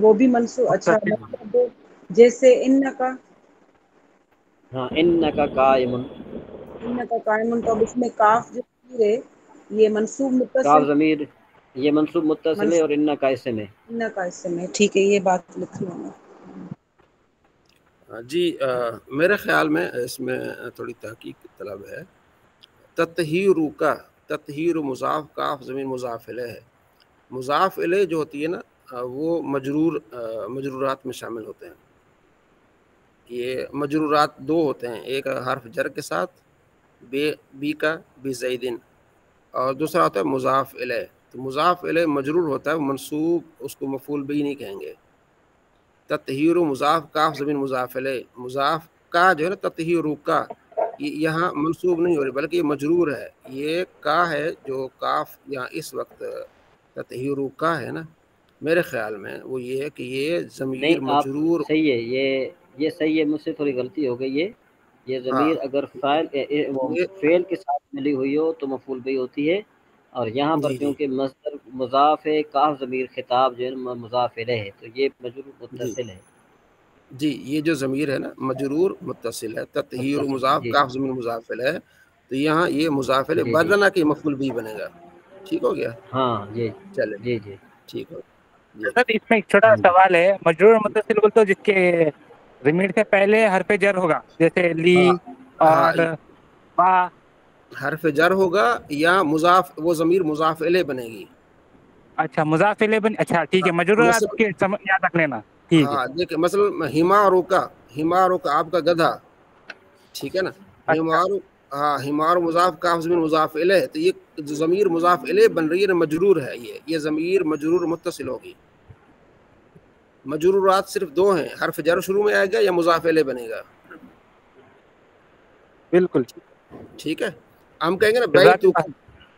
وہ بھی منصوب. اچھا، جیسے انکا، ہاں انکا قائمن، انکا قائمن، تو اب اس میں کاف جو ہے یہ منصوب کاف متصل، ضمیر یہ منصوب متصل ہے اور انکا اسم ہے. انکا اسم ہے. ٹھیک ہے، یہ بات لکھ لوں گا. جی میرے خیال میں اس میں تھوڑی تحقیق طلب ہے. تطہیرو کا، تطہیر مضاف، کاف ضمیر مضاف الیہ ہے. مضاف الیہ جو ہوتی ہے نا وہ مجرورات میں شامل ہوتے ہیں. یہ مجرورات دو ہوتے ہیں، ایک حرف جر کے ساتھ بی کا بی زیدن، اور دوسرا ہوتا ہے مضاف الیہ. تو مضاف الیہ مجرور ہوتا ہے، منصوب اس کو مفعول بھی نہیں کہیں گے. تطہیر مضاف، کاف ضمیر مضاف الیہ. مضاف کا جو ہے نا تطہیر کا، یہاں منصوب نہیں ہو رہی بلکہ یہ مجرور ہے. یہ کا ہے جو کاف یہاں اس وقت تطہیر کا ہے نا، میرے خیال میں وہ یہ ہے کہ یہ نہیں، ضمیر آپ مجرور. صحیح ہے، یہ صحیح ہے، مجھ سے تھوڑی غلطی ہو گئی ہے. یہ ضمیر اگر فعل کے ساتھ ملی ہوئی ہو تو مفعول بھی ہوتی ہے، اور یہاں پر جی جی کیونکہ مصدر مضاف ہے، کاف ضمیر خطاب جو ہے مضاف الیہ ہے، تو یہ مجرور جی متصل ہے. جی یہ جو ضمیر ہے نا مجرور متصل ہے. تطہیر متصل، مضاف، جی کاف ضمیر مضاف الیہ ہے. تو یہاں یہ مضاف الیہ جی جی، بدلنا کہ مفعول بھی بنے گا. ٹھیک ہو گیا؟ ہاں جی چلے جی جی. ٹھیک ہو جی. سر اس میں ایک چھوٹا سوال ہے. مجرور متصل بول تو جس کے ضمیر سے پہلے حرف جر ہوگا، جیسے لی ہاں ہاں، اور با. حرف جر ہوگا یا مضاف، وہ ضمیر مضاف الیہ بنے گی. اچھا مضاف الیہ اچھا ٹھیک ہے. مجرورات مثلا کے یاد رکھ لینا. ٹھیک ہے. ہاں دیکھیں مثلا ہمارو کا، ہمارو کا آپ کا گدھا، ٹھیک ہے نا. اچھا ہمارو، ہاں ہمارو مضاف، کاف ضمیر مضاف الیہ. تو یہ جو ضمیر مضاف الیہ بن رہی ہے نا مجرور ہے. یہ ضمیر مجرور متصل ہوگی. مجرورات صرف دو ہیں، حرف جر شروع میں آئے گا یا مضاف الیہ بنے گا. بالکل ٹھیک ہے، ہم کہیں گے نا جزاک اللہ.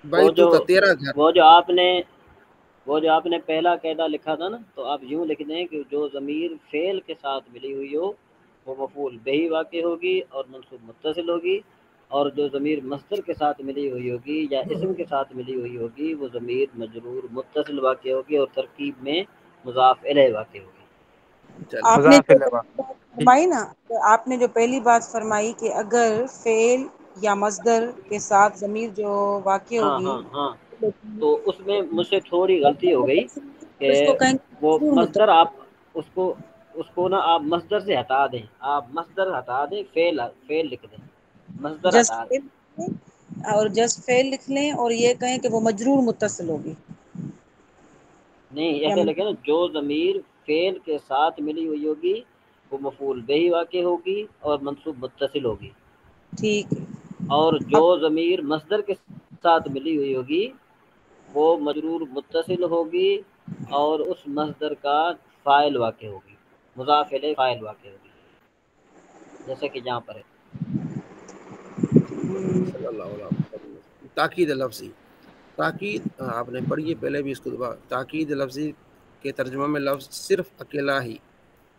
بیتو کا تیرا گھر. وہ جو آپ نے پہلا قاعدہ لکھا تھا نا، تو آپ یوں لکھ دیں کہ جو ضمیر فعل کے ساتھ ملی ہوئی ہو وہ مفعول بہی واقع ہوگی اور منصوب متصل ہوگی، اور جو ضمیر مصدر کے ساتھ ملی ہوئی ہوگی یا اسم کے ساتھ ملی ہوئی ہوگی وہ ضمیر مجرور متصل واقع ہوگی اور ترکیب میں مضاف الیہ واقع ہوگی. آپ نے مضاف جو الیہ. پہلی بات فرمائی نا، تو آپ نے جو پہلی بات فرمائی کہ اگر فعل یا مصدر کے ساتھ ضمیر جو واقع ہاں ہوگی ہاں ہاں، تو اس میں مجھ سے تھوڑی غلطی ہو گئی کہ اس کو کہیں گے وہ مجرور مصدر متصل. آپ اس کو نا آپ مصدر سے ہٹا دیں. آپ مصدر ہٹا دیں، فعل لکھ دیں، مصدر جسٹ ہٹا دیں. فعل اور جسٹ فعل لکھ لیں اور یہ کہیں کہ وہ مجرور متصل ہوگی. نہیں، ایسے لکھیں نا جو ضمیر فعل کے ساتھ ملی ہوئی ہوگی وہ مفعول بہی واقع ہوگی اور منصوب متصل ہوگی، ٹھیک ہے. اور جو اب ضمیر مصدر کے ساتھ ملی ہوئی ہوگی وہ مجرور متصل ہوگی اور اس مصدر کا فاعل واقع ہوگی، مضاف الیہ فاعل واقع ہوگی، جیسے کہ جہاں پر ہے صلی اللہ علیہ وسلم۔ تاکید لفظی، تاکید آپ نے پڑھی ہے پہلے بھی اس کو دوبارہ، تاکید لفظی کے ترجمہ میں لفظ صرف اکیلا ہی،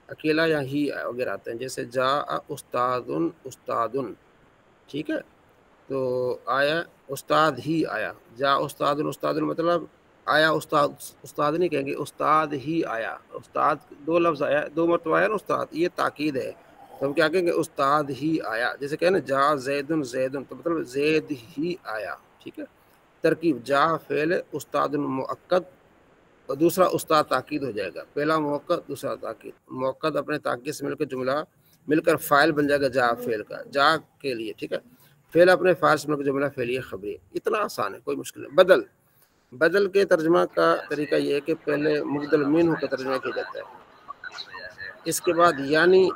اکیلا یا ہی وغیرہ آتے ہیں، جیسے جا استادن استادن، ٹھیک ہے، تو آیا استاد ہی آیا، جا استادن استادن مطلب آیا استاد، استاد نہیں کہیں گے، استاد ہی آیا، استاد دو لفظ آیا، دو مرتبہ آیا نا استاد، یہ تاکید ہے، تو ہم کیا کہیں گے استاد ہی آیا، جیسے کہ نا جا زیدن زیدن، تو مطلب زید ہی آیا، ٹھیک ہے۔ ترکیب جا فعل استاد مؤکد، اور دوسرا استاد تاکید ہو جائے گا، پہلا موقع دوسرا تاکید، موقع اپنے تاکید سے مل کر جملہ مل کر فاعل بن جائے گا جا فعل کا، جا کے لیے، ٹھیک ہے، فعل اپنے فاعل سے مل کر جملہ فعلیہ خبری، اتنا آسان ہے، کوئی مشکل نہیں۔ بدل، بدل کے ترجمہ کا طریقہ یہ ہے کہ پہلے مبدل منہ کا ترجمہ کیا جاتا ہے، اس کے بعد یعنی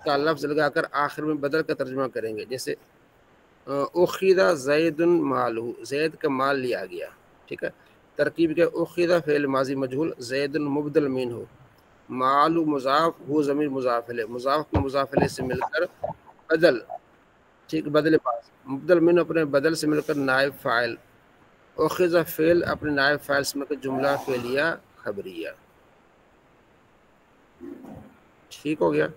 کا لفظ لگا کر آخر میں بدل کا ترجمہ کریں گے، جیسے اخذ زید مالہ، زید کا مال لیا گیا، ٹھیک ہے۔ ترکیب کے اخذ فعل ماضی مجہول، زید مبدل منہ، مال مضاف، ہو ضمیر مضاف الیہ، مضاف میں مضاف الیہ سے مل کر بدل، ٹھیک، بدل پاس، مبدل منہ اپنے بدل سے مل کر نائب فاعل، اخذ فعل اپنے نائب فاعل سے مل کر جملہ فعلیہ خبریہ، ٹھیک ہو گیا۔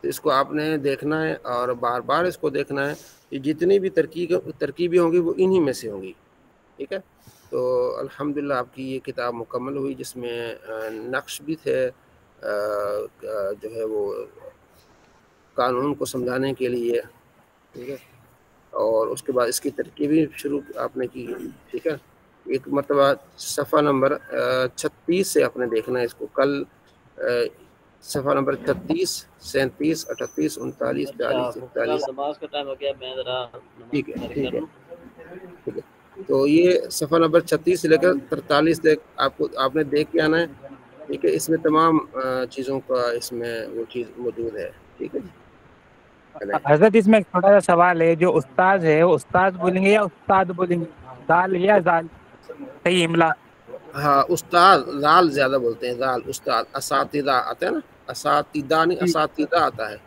تو اس کو آپ نے دیکھنا ہے اور بار بار اس کو دیکھنا ہے، کہ جتنی بھی ترکیبیں ہوں گی وہ انہی میں سے ہوں گی، ٹھیک ہے۔ تو الحمدللہ آپ کی یہ کتاب مکمل ہوئی، جس میں نقش بھی تھے، جو ہے وہ قانون کو سمجھانے کے لیے، ٹھیک ہے، اور اس کے بعد اس کی ترکیبی شروع آپ نے کی، ٹھیک ہے۔ ایک مرتبہ صفحہ نمبر 36 سے آپ نے دیکھنا ہے اس کو، کل صفحہ نمبر 36 37 38 39 اچھا 40 مفتی صاحب 41، نماز کا ٹائم ہو گیا، میں ذرا نماز ٹھیک کی ہے تیاری ٹھیک کر ہے لوں۔ ٹھیک ہے۔ تو یہ صفحہ نمبر 36 سے لے کر 43 تک آپ نے دیکھ کے آنا ہے، ٹھیک ہے، اس میں تمام چیزوں کا اس میں وہ چیز موجود ہے، ٹھیک ہے جی، چلیں۔ حضرت اس میں ایک چھوٹا سا سوال ہے، جو استاد ہے وہ استاد بولیں گے یا استاد بولیں گے؟ دال یا زال؟ صحیح املا؟ ہاں استاد زال زیادہ بولتے ہیں، زال استاد، اساتذہ آتا ہے نا، اساتذہ نہیں اساتذہ آتا ہے،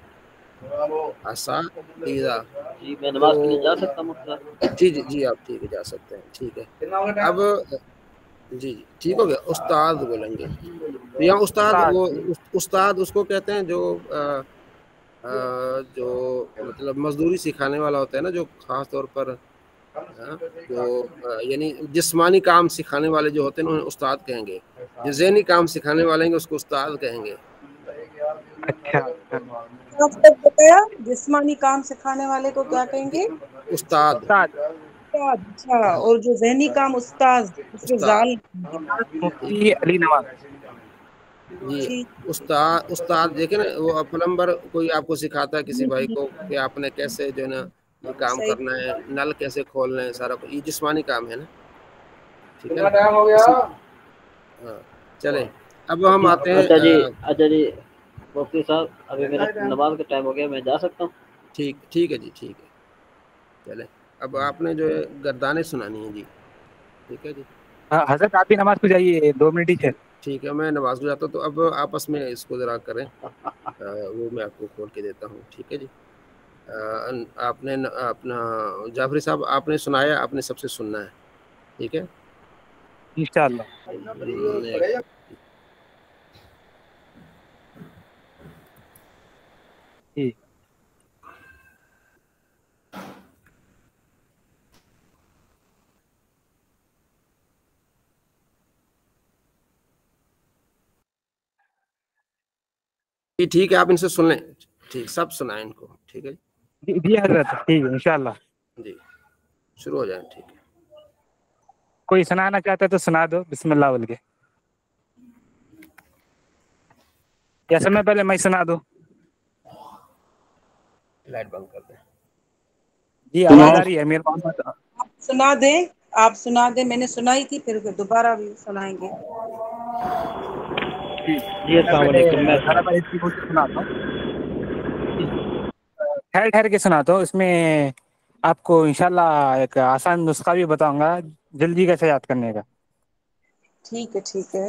اساتذہ، جی میں تو نماز کے لیے جا سکتا ہوں مفتی صاحب؟ جی جی جی آپ ٹھیک ہے جا سکتے ہیں، ٹھیک ہے۔ اب جی جی ٹھیک ہو گیا، استاد بولیں گے، تو یہاں استاد، استاد، وہ استاد اس کو کہتے ہیں جو مطلب مزدوری سکھانے والا ہوتا ہے نا، جو خاص طور پر جو یعنی جسمانی کام سکھانے والے جو ہوتے ہیں انہیں استاد کہیں گے، جو ذہنی کام سکھانے والے ہیں گے اس کو استاد کہیں گے، اچھا آپ تک بتایا جسمانی کام سکھانے والے کو کیا کہیں گے؟ استاد، استاد۔ استاد، اچھا، اور جو ذہنی کام استاذ، اس کو استاد، زال۔ ٹھیک مفتی علی نواز۔ جی۔ ٹھیک۔ استاد دیکھیں نا، وہ پلمبر کوئی آپ کو سکھاتا ہے کسی بھائی کو کہ آپ نے کیسے جو ہے نا یہ کام صحیح۔ کرنا ہے، نل کیسے کھولنا ہے، سارا یہ جسمانی کام ہے نا، ٹھیک ہے کتنا نا، ٹائم ہو گیا؟ ہاں چلیں۔ اب ہم آتے ہیں اچھا جی مفتی صاحب، ابھی میرا نماز کا ٹائم ہو گیا، میں جا سکتا ہوں؟ ٹھیک ہے جی، ٹھیک ہے، چلیں۔ اب آپ نے جو ہے گردانیں سنانی ہیں جی، ٹھیک ہے جی، حضرت آپ بھی نماز کو جائیے، 2 منٹ ہی ہے۔ ٹھیک ہے، میں نماز کو جاتا ہوں، تو اب آپس میں اس کو ذرا کریں، وہ میں آپ کو کھول کے دیتا ہوں، ٹھیک ہے جی۔ آپ نے اپنا جعفری صاحب آپ نے سنایا، آپ نے سب سے سننا ہے، ٹھیک ہے۔ انشاءاللہ۔ ٹھیک۔ جی ٹھیک ہے، آپ ان سے سن لیں، ٹھیک، سب سنائیں ان کو، ٹھیک ہے جی حضرت، ٹھیک ہے انشاءاللہ۔ جی، شروع ہو جائیں، ٹھیک ہے۔ کوئی سنانا چاہتا ہے تو سنا دو، بسم اللہ بول کے، یا سب میں پہلے میں سنا دوں؟ لائٹ بند کر دیں۔ جی آواز آ رہی ہے میرے پاس؟ آپ سنا دیں، آپ سنا دیں، میں نے سنائی تھی، پھر دوبارہ بھی سنائیں گے۔ جی السلام علیکم، میں برابر اس کی کوشش سناتا ہوں، ٹھہر ٹھہر کے سناتا ہوں، اس میں آپ کو انشاءاللہ ایک آسان نسخہ بھی بتاؤں گا جلدی کیسے یاد کرنے کا۔ ٹھیک ہے ٹھیک ہے۔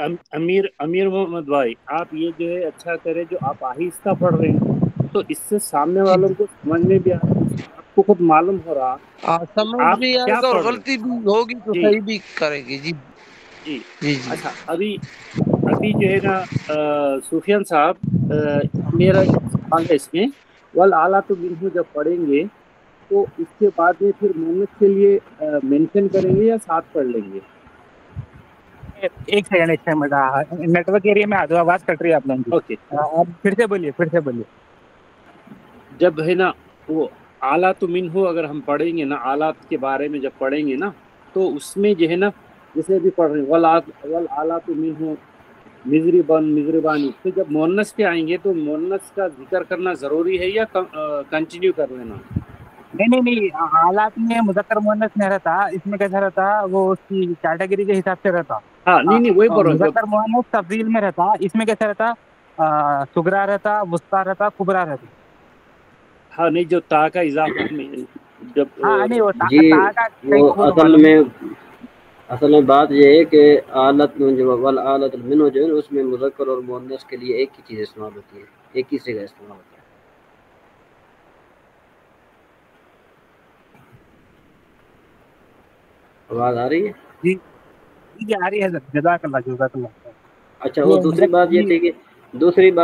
امیر محمد بھائی آپ یہ جو ہے اچھا کرے جو آپ آہستہ پڑھ رہے ہیں تو اس سے سامنے والوں کو سمجھ میں بھی آ رہا ہے، آپ کو خود معلوم ہو رہا کہ سمجھ آپ بھی آئے کیا گا اور پڑھ رہے ہیں۔ غلطی بھی ہوگی تو جی صحیح بھی کرے گی۔ جی جی جی جی اچھا ابھی جو ہے نا سفیان صاحب میرا ایک سوال ہے اس میں والآلات منہ جب پڑھیں گے تو اس کے بعد میں پھر مونس کے لیے مینشن کریں گے یا ساتھ پڑھ لیں گے؟ ایک سیکنڈ نیٹ ورک ایریا میں آ جاؤ، آواز کٹ رہی ہے آپ لوگوں کی۔ اوکے آپ پھر سے بولیے۔ جب ہے نا وہ آلات منہ اگر ہم پڑھیں گے نا، آلات کے بارے میں جب پڑھیں گے نا تو اس میں جو ہے نا جیسے بھی پڑھ رہے ہیں والآلات منہ مضربانی، تو جب مونس پہ آئیں گے تو مونس کا ذکر کرنا ضروری ہے یا کنٹینیو کر لینا؟ نہیں، حالات میں مذکر مؤنث نہیں رہتا، اس میں کیسا رہتا وہ اس کی کیٹیگری کے حساب سے رہتا۔ ہاں نہیں وہی بول رہا ہوں جب مذکر مؤنث تفضیل میں رہتا، اس میں کیسا رہتا صغرا رہتا، وسطیٰ رہتا، کبریٰ رہتا۔ ہاں نہیں جو تا کا اضافہ میں جب ہاں نہیں وہ جی تا کا وہ وہ تو معلوم ہے۔ اصل میں بات یہ ہے کہ آلت میں جو والآلت منہ جو ہے اس میں مذکر اور مؤنث کے لیے ایک ہی چیز استعمال ہوتی ہے، ایک ہی صیغہ استعمال ہوتا ہے۔ آواز آ رہی ہے؟ جی آ رہی ہے حضرت، جزاک اللہ۔ اچھا، اور دوسری بات یہ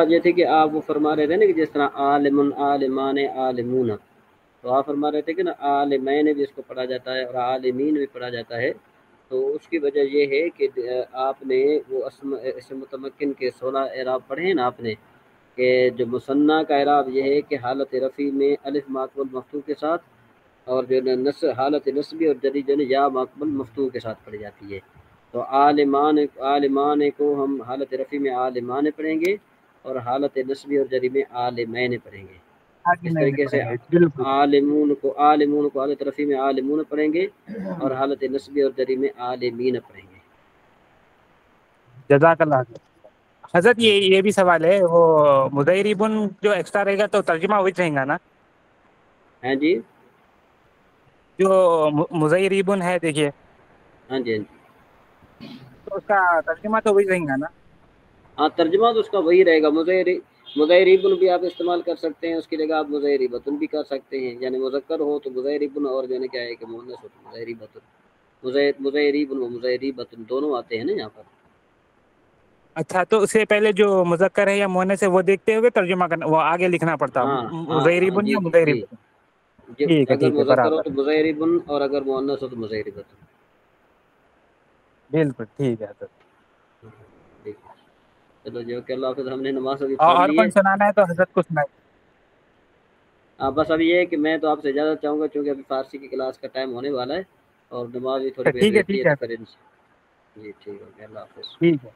یہ تھی کہ آپ وہ فرما رہے تھے نا کہ جس طرح عالم، عالمان، عالمون، تو آپ فرما رہے تھے کہ نا عالمین بھی اس کو پڑھا جاتا ہے اور عالمین بھی پڑھا جاتا ہے، تو اس کی وجہ یہ ہے کہ آپ نے وہ اسم متمکن کے 16 اعراب پڑھے ہیں نا آپ نے، کہ جو مثنیٰ کا اعراب یہ ہے کہ حالت رفع میں الف ماقبل مفتوح کے ساتھ، اور جو حالت نصبی اور جری جو ہے یا ماقبل مفتوح کے ساتھ پڑھی جاتی ہے۔ تو عالمان کو ہم حالت رفع میں عالمان پڑھیں گے اور حالت نصبی اور جری میں عالمین پڑھیں گے۔ آگے اس میں طریقے سے بالکل عالمون کو حالت رفع میں عالمون پڑھیں گے اور حالت نصبی اور جری میں عالمین پڑھیں گے۔ جزاک اللہ حضرت۔ یہ بھی سوال ہے، وہ مضیربن جو ایکسٹرا رہے گا تو ترجمہ وہی رہے گا نا؟ ہیں جی، جو مضیربن ہے دیکھیے، ہاں جی، تو اس کا ترجمہ تو وہی رہے گا نا؟ ہاں ترجمہ تو اس کا وہی رہے گا۔ مضیربن بھی آپ استعمال کر سکتے ہیں، اس کی جگہ آپ مضیربتن بھی کر سکتے ہیں، یعنی مذکر ہو تو مضیربن اور جو ہے کیا ہے کہ مؤنث ہو تو مضیربتن، مضیربن و مضیربتن دونوں آتے ہیں نا یہاں پر۔ اچھا، تو اس سے پہلے جو مذکر ہے یا مؤنث ہے وہ دیکھتے ہوئے ترجمہ کرنا، وہ آگے لکھنا پڑتا، ہاں مضیربن جی یا جی مضیربتن۔ جی، اگر ٹھیک ہے مذکر ہو برابر، تو مضیربن اور اگر مؤنث ہو تو مضیربتن۔ بالکل ٹھیک ہے حضرت۔ ٹھیک ہے، چلو جی، اوکے، اللہ حافظ۔ ہم نے نماز ابھی پڑھ اور لی ہے۔ کون سنانا ہے تو حضرت کو سنائے۔ بس ابھی یہ ہے کہ میں تو آپ سے اجازت چاہوں گا کیونکہ ابھی فارسی کی کلاس کا ٹائم ہونے والا ہے اور نماز بھی تھوڑی دیر رہتی ہے ٹھیک ہے تو حضرت، پھر جی ٹھیک ہے، اللہ حافظ۔ ٹھیک ہے،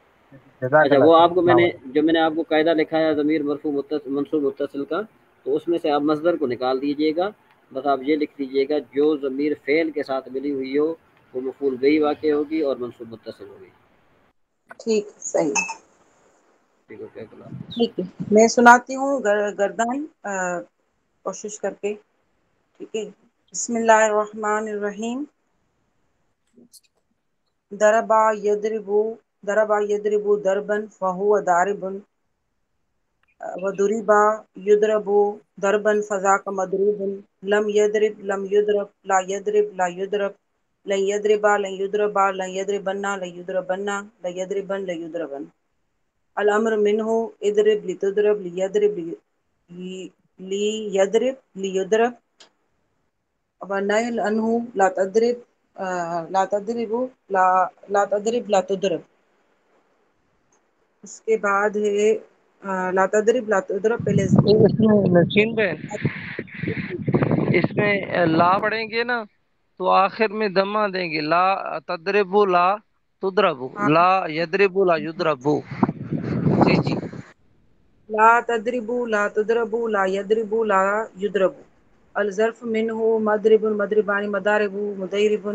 جزاک اچھا، اللہ وہ خیر، آپ کو السلام علیکم۔ میں نے آپ کو قاعدہ لکھا ہے ضمیر مرفوع منصوب متصل کا، تو اس میں سے آپ مصدر کو نکال دیجئے گا، بس آپ یہ لکھ دیجئے گا جو ضمیر فعل کے ساتھ ملی ہوئی ہو وہ مفعول بہ واقع ہوگی اور منصوب متصل ہوگی۔ ٹھیک، صحیح، ٹھیک ہے، اللہ حافظ۔ ٹھیک ہے۔ میں سناتی ہوں گردان کوشش کر کے، ٹھیک ہے۔ بسم اللہ الرحمن الرحیم۔ ضربا یضرب ضربا فهو ضارب، وضربا یضرب ضربا فذاک مضروب، لم یضرب لا یضرب لن یضربا لن یضربن الامر منه اضرب لتضرب لیضرب ونهی عنه لا تضرب لا تضرب۔ اس کے بعد ہے لا تضرب پہلے اس میں نشین بہن، اس میں لا پڑھیں گے نا تو آخر میں دمہ دیں گے، لا تضربو لا تضربو، لا یضربو لا یضربو۔ جی جی، لا تضربوا لا تضربوا لا يضربوا لا يضربوا۔ الظرف منه مضرب مضربان مضارب مضرب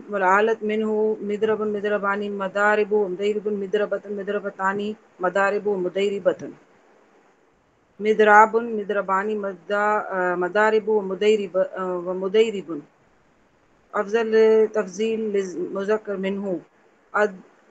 والعالت منه مضرب مضربان مضارب مضرب مضربتان مضارب مضربة مضراب مضربان مضارب ومضرب۔ افضل تفضیل مذکر منه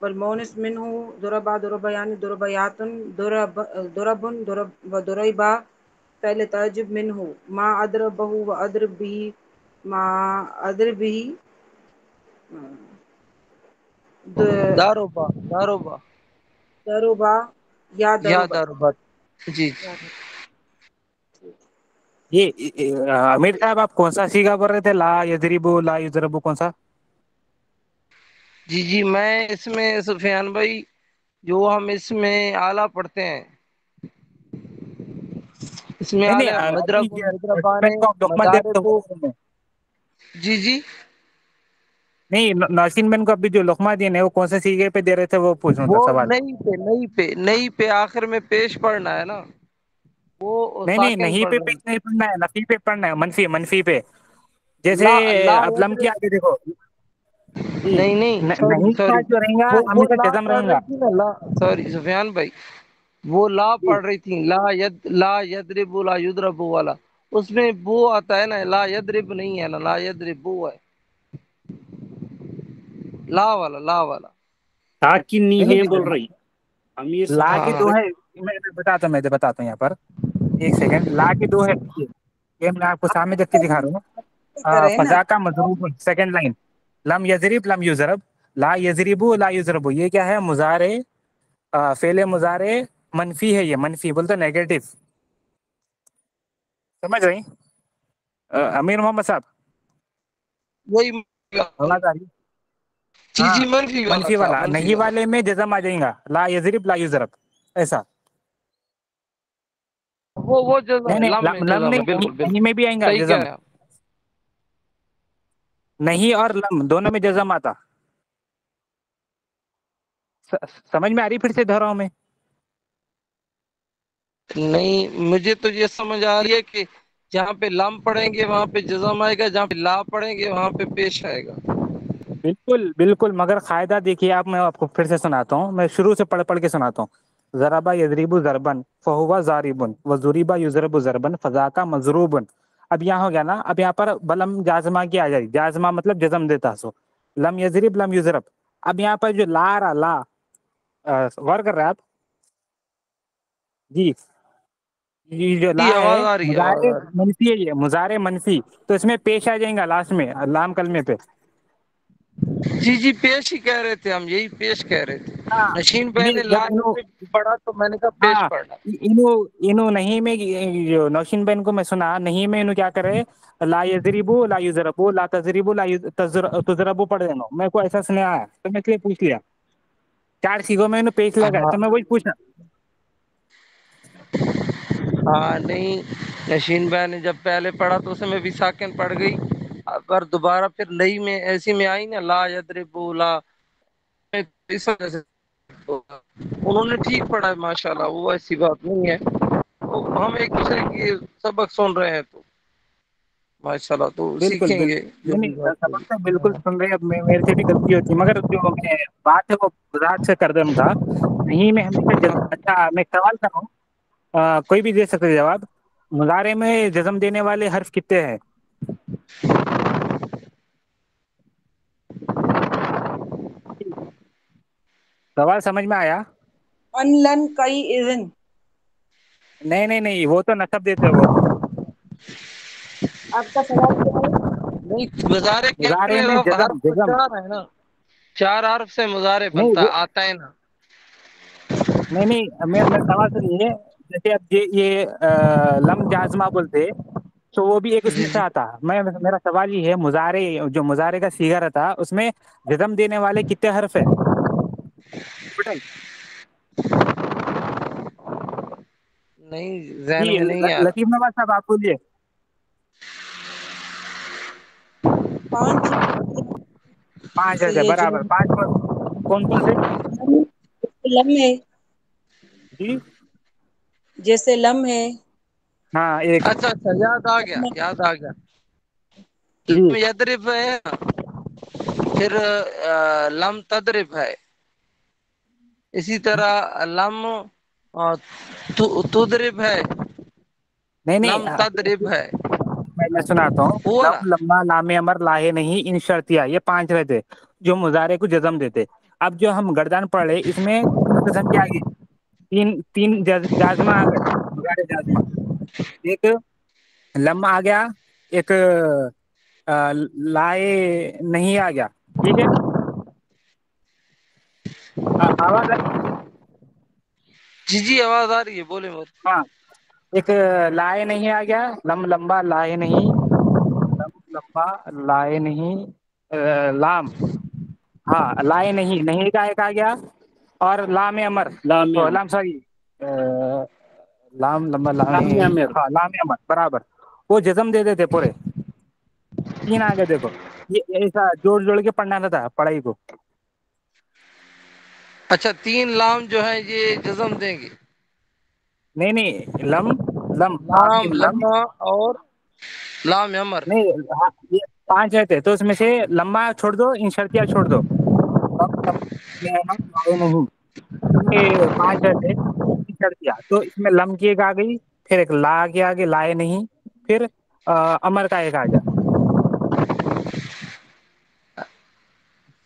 والمونس منه ضربا ضربيان ضربياتن ضربن ضرب وضربا فعل تعجب منه ما أضربه وأضرب به ما أضرب به داروبا داروبا ضربا یا یا ضربت داروبا جی یہ امیر صاحب آپ کون سا سیگا پڑھ رہے تھے؟ لا یضربو لا یضربو کون سا؟ جی جی میں اس میں سفیان بھائی جو ہم اس میں اعلیٰ پڑھتے ہیں اس میں نہیں نہیں، اعلیٰ ابھی مدرب مدربان کو آپ لقمہ دے رہے مدارب تھے، جی جی نہیں نوشین بین کو ابھی جو لقمہ دین ہے وہ کون سے سیگے پہ دے رہے تھے وہ پوچھ رہا تھا وہ سوال. نہیں پہ آخر میں پیش پڑھنا ہے نا، وہ نہیں ساکن نہیں پڑھ پہ رہے پیچ نہیں پڑھنا ہے، نفی پہ پڑھنا ہے، منفی پہ. ہیں جیسے لا لا اب لم کی آگے دیکھو جی، نہیں سوری نہیں کا سوری جو رہیں گا وہ ہمیشہ لا جزم پڑھ رہیں گا. رہی تھی نا، لا سوری سفیان بھائی وہ لا جی پڑھ رہی تھی لا یدرب لا یدرب والا، اس میں بو آتا ہے نا، لا یدرب نہیں ہے نا، لا یدرب بو ہے، لا والا تاکہ نہیں نہیں ہے بول نہیں، رہی امیر لا صاحب کے ہاں دو سے. ہے. میں بتاتا ہوں یہاں پر ایک سیکنڈ. لا کے دو ہے، یہ میں آپ کو سامنے دیکھ کے دکھا رہا ہوں. کر رہے ہیں نا. فضا کا مضروب سیکنڈ لائن، لم یضرب لم یضرب، لا یضربو لا یضربو، یہ کیا ہے؟ مضارع، فعل مضارع منفی ہے، یہ منفی بولتے نیگیٹو. سمجھ رہی امیر محمد صاحب؟ وہی آواز آ رہی ہے؟ جی ہاں جی منفی والا منفی تھا، والا، منفی نہیں والا والے میں جزم آ جائیں گا، لا یضرب لا یضرب ایسا. وہ جزم نہیں ہے، نہیں، لم میں لم جزم ہے، نہیں، بالکل نہیں بالکل میں بھی آئیں گا صحیح کہہ جزم. رہے ہیں آپ. نہیں اور لم دونوں میں جزم آتا. سمجھ میں آ رہی؟ پھر سے دہراؤں میں. نہیں مجھے تو یہ سمجھ آ رہی ہے کہ جہاں پہ لم پڑھیں گے وہاں پہ جزم آئے گا، جہاں پہ لا پڑھیں گے وہاں پہ پیش آئے گا. بالکل بالکل، مگر قاعدہ دیکھیے آپ، میں آپ کو پھر سے سناتا ہوں، میں شروع سے پڑھ کے سناتا ہوں. ضربا یضرب ضربن فہو ضارب وضربا یضرب ضربن فذاک مضروب. اب یہاں ہو گیا نا، اب یہاں پر بلم جازمہ کی آ جائے، جازمہ مطلب جزم دیتا سو، لم یضرب لم یضرب. اب یہاں پر جو لا رہا، لا غور کر رہے ہیں آپ جی؟ یہ جو لا جی ہے آواز آ رہی ہے، آواز مضارع آ رہی منفی ہے، یہ مضارع منفی، تو اس میں پیش آ جائیں گا لاسٹ میں لام کلمے پہ. ہے. جی جی پیش ہی کہہ رہے تھے ہم، یہی پیش کہہ رہے تھے. ہاں نشین بھائی نے لا جب انہوں، پڑھا تو میں نے کہا پیش ہاں پڑھنا. انہوں نہیں میں جو نوشین بین کو میں سنا نہیں میں انہوں کیا کرے، لا یضربو لا یضربو لا تضربو لا تضربو پڑھ دینا. میں کو ایسا سنا ہے تو میں اس لیے پوچھ لیا، 4 سیگوں میں انہوں پیش لگا ہے ہاں تو میں وہی پوچھنا. ہاں نہیں، نشین بھائی نے جب پہلے پڑھا تو اس میں بھی ساکن پڑ گئی، پر دوبارہ پھر نئی میں ایسی میں آئی نا، لا یضربو لا، اس وجہ سے انہوں نے ٹھیک پڑھا ہے ماشاءاللہ، وہ ایسی بات نہیں ہے. ہم ایک دوسرے کی سبق سن رہے ہیں تو ماشاءاللہ تو بالکل سیکھیں گے جو نہیں بھی نہیں، بات سبق تو ہوگی. بالکل سن رہے. اب میرے سے بھی غلطی ہوتی ہے، مگر جو میں بات ہے وہ ذات سے کردم تھا. نہیں میں ہمیشہ اچھا میں ایک سوال کر رہا ہوں، کوئی بھی دے سکتے جواب. مضارع میں جزم دینے والے حرف کتنے ہیں؟ سوال سمجھ میں آیا؟ ان لن کئی اذن. نہیں وہ تو نصب دیتے ہو وہ تو. آپ کا سوال کیا ہے؟ نہیں مضارع مضارع میں میں حرف جزم تو جزم 4 ہے نا، 4 حرف سے مضارع نہیں بنتا وہ آتا ہے نا. نہیں میں سوال سنیے. جیسے اب یہ لم جازمہ بولتے تو وہ بھی ایک اس جی میں سے جی آتا. میرا سوال یہ ہے، مضارع جو مضارع کا صیغہ رہتا اس میں جزم دینے والے کتنے حرف ہے؟ ٹوٹل نہیں جی ذہن میں نہیں آ رہا. لطیف نواز صاحب آپ بولیے. 5 5 جیسے ہے یہ جو برابر. 5 کون سے؟ لم ہے، جی جیسے لم ہے. ہاں ایک اچھا یاد آ گیا، یاد آ گیا. جی لم یضرب ہے، پھر لم تضرب ہے، اسی طرح لم تضرب ہے، نہیں لم تضرب ہے. میں میں سناتا ہوں. ہوا نا. لم لما لام امر لاہے نہیں ان شرطیہ، یہ 5 رہتے جو مضارع کو جزم دیتے. اب جو ہم گردان پڑھ رہے اس میں 3 قسم کے آگے، تین جازمہ آ گئے، مضارع جازمہ. ایک لم آ گیا، ایک لائے نہیں آ گیا. ٹھیک ہے، آواز آئی؟ جی جی آواز آ رہی ہے، بولے بولے. ہاں، ایک لائے نہیں آ گیا، لم لمبا لائے نہیں، لم لمبا لائے نہیں، لام، ہاں لائے نہیں، نہیں کا ایک آ گیا، اور لام امر، لام لام سوری لام لمبا لام، امر. ہاں لام امر برابر، وہ جزم دے دیتے پورے. 3 آ گئے دیکھو، یہ ایسا جوڑ جوڑ کے پڑھنا رہتا ہے پڑھائی کو. اچھا 3 لام جو ہیں یہ جزم دیں گے. نہیں نہیں، لم لم لام لم لما اور لام امر. نہیں، ہاں، یہ 5 رہتے تو اس میں سے لمبا چھوڑ دو، انشرتیہ چھوڑ دو. نہیں، یہ 5 رہتے انشرتیہ، تو اس میں لم کی ایک آ گئی، پھر ایک لا کے آگے لائے نہیں، پھر امر کا ایک آ گیا.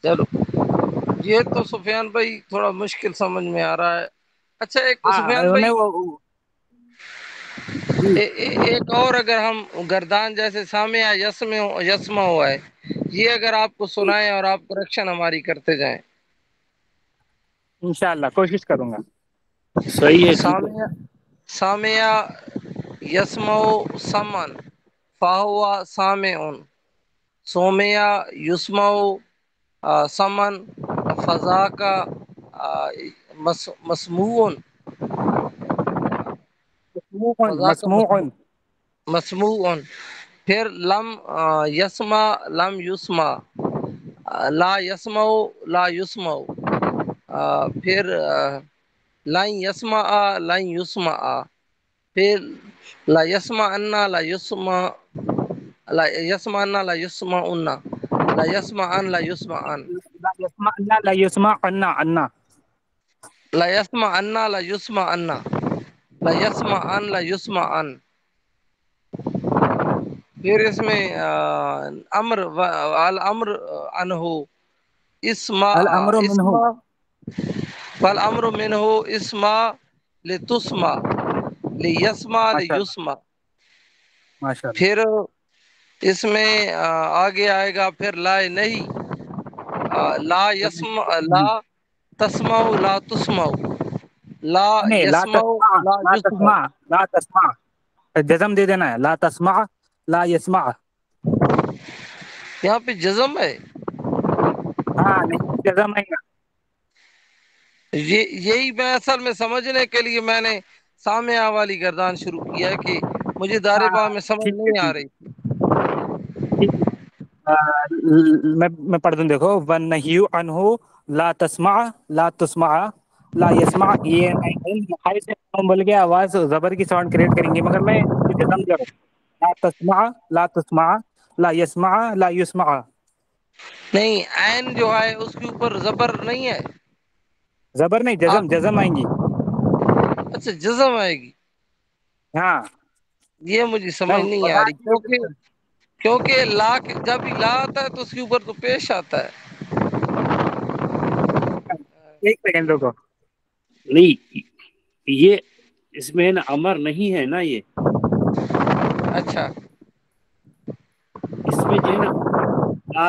چلو یہ تو سفیان بھائی تھوڑا مشکل سمجھ میں آ رہا ہے. اچھا ایک سفیان ہاں بھائی، جی ایک اور اگر ہم گردان جیسے سامع یسمع ہوا ہے، یہ اگر آپ کو سنائیں اور آپ کریکشن ہماری کرتے جائیں. انشاءاللہ کوشش کروں گا. صحیح ہے، ٹھیک ہے. سامع یسمع سمن فاہوا سامع، سومیا یسمع سمن فضا کا مسموع، فضا کا مسموع. مسموع. پھر لم یسمع لم یسمع، لا یسمع لا یسمع، پھر لن یسمع لن یسمع، پھر لا یسمع انا لا یسمع، لا یسمع انا لا یسمع انا، لا یسمع ان لا یسمع ان، لا يسمع انا لا یسمع انا لا یسمع انا، لا یسمع ان لا یسمع ان. پھر اس میں امر الامر انہ اسما الامر منه. اسما، فالامر منہ اسما لتسمع لیسمع ماشاءاللہ لیسمع. ماشاءاللہ. پھر اس میں آگے آئے گا پھر لا نہیں، لا یسمع لا تسمع لا تسمع، لا نہیں، لا یسمع تسمع لا لا یسمع. تسمع لا تسمع، جزم دے دینا ہے، لا تسمع لا يسمع. یہاں پہ جزم ہے. ہاں نہیں، جزم نہیں. یہی میں اصل میں سمجھنے کے لیے میں نے سامعہ والی گردان شروع کیا ہے کہ مجھے دارے ہاں باہ میں سمجھ ٹھیک ہے، نہیں آ ٹھیک رہی. ٹھیک ہے. میں پڑھ دوں، دیکھو، وَالنَّهْيُ عَنْهُ لا تسمع لا تسمع لا يسمع. یہ بول کے آواز زبر کی ساؤنڈ کریٹ کریں گے، مگر میں جزم کروں، لا تسمع لا تسمع لا يسمع لا يسمع. نہیں عین جو ہے اس کے اوپر زبر نہیں ہے. زبر نہیں، جزم جزم آئیں گی. اچھا جزم آئے گی. ہاں یہ مجھے میں سمجھ نہیں آ رہی، کیونکہ لا جب لا آتا ہے تو اس کے اوپر تو پیش آتا ہے. ایک سیکنڈ رکو. نہیں، یہ اس میں نا امر نہیں ہے نا، یہ اچھا اس میں جو ہے نا لا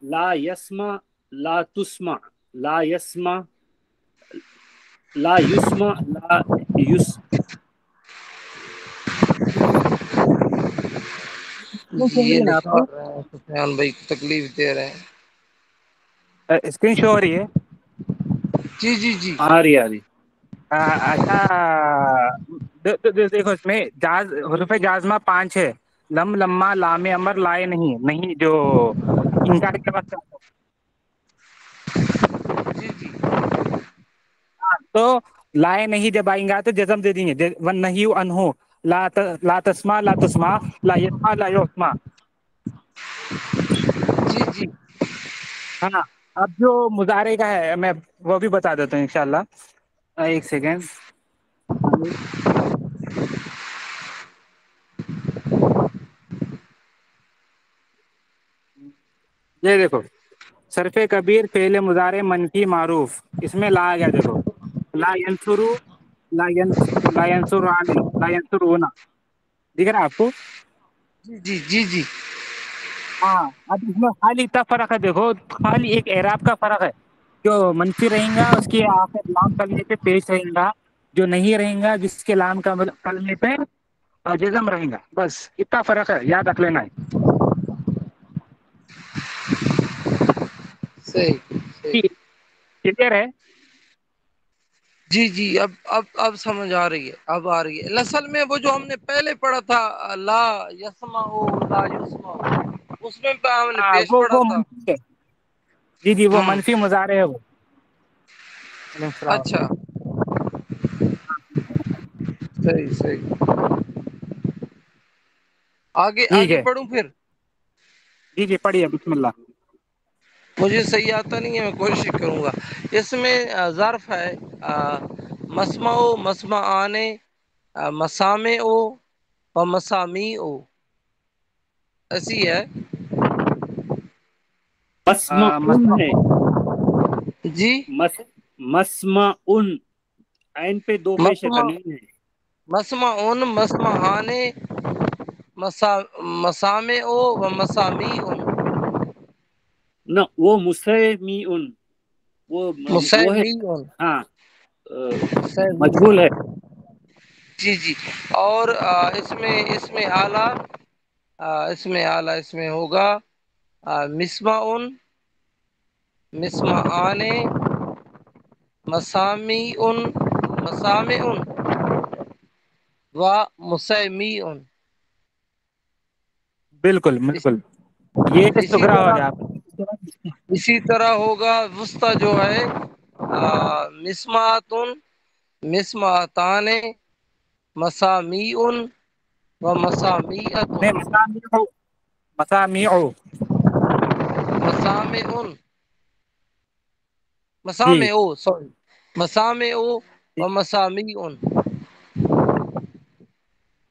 لا یسمع لا تسمع، لا یسمع لا یسمع لا یس. یہ نا آپ کو نکال رہے ہیں سفیان بھائی، تکلیف دے رہے ہیں. اسکرین شو ہو رہی ہے. جی جی جی. آ رہی. اچھا دیکھو، اس میں حروف جازمہ 5 ہے، لم لما لام امر لائے نہیں جو انکار کے بعد. جی جی. تو لائے نہیں جب آئیں گا تو جزم دے دیں گے، وَالنَّهْيُ عَنْهُ لا تسمع لا تسمع لا يسمع لا يسمع. جی جی. ہاں، اب جو مضارع کا ہے میں وہ بھی بتا دیتا ہوں انشاءاللہ. ایک سیکنڈ. یہ دیکھو صرف کبیر فعل مضارع منفی معروف، اس میں لا آ گیا، دیکھو لا ینصرو، لا ینصرانی، لا ینصرونا، دیکھ رہا آپ کو؟ جی جی جی جی ہاں، اب اس میں خالی اتنا فرق ہے، دیکھو خالی ایک اعراب کا فرق ہے، جو منفی رہیں گا اس کے آخر لام کلمے پہ پیش رہیں گا، جو نہیں رہیں گا جس کے لام کا کلمے پہ جزم رہیں گا، بس اتنا فرق ہے، یاد رکھ لینا ہے۔ صحیح صحیح، کلیئر ہے؟ جی جی، اب سمجھ آ رہی ہے، اب آ رہی ہے۔ اصل میں وہ جو ہم نے پہلے پڑھا تھا لا یسمع لا یسمع، اس میں ہم نے ہاں پیش پڑھا وہ تھا۔ منفی ہے، جی جی وہ ہوں، منفی مضارع ہے وہ۔ علیہ السلام۔ اچھا، صحیح صحیح، ٹھیک آگے ہے، پڑھوں پھر؟ جی جی پڑھیے، بسم اللہ۔ مجھے صحیح آتا نہیں ہے، میں کوشش کروں گا۔ اس میں ظرف ہے مسمع مسمعان مسامع و مسامیع، ایسی ہے مسمع ہے، جی۔ مسمع عین پہ دو پیش ہے، مسمع تنوین ہے۔ مسمع مسمعان مسامع و مسامیع، نہ وہ مسمیع، وہ ہے، مسمیع، ہاں مجہول ہے۔ جی جی، اور اس میں اعلیٰ، اس میں ہوگا مسمع مسمعان مسامیع مسامع و مسمیع۔ بالکل بالکل، یہ اسی سگرا ہو طرح گیا آپ کا۔ اسی طرح ہوگا وسطی جو ہے مسمعتن مسمعتان مسامیع و مسامیعۃ، نہیں، مسامیع، مسامیع، مسامع جی مسامع سوری مسامع و مسامیع،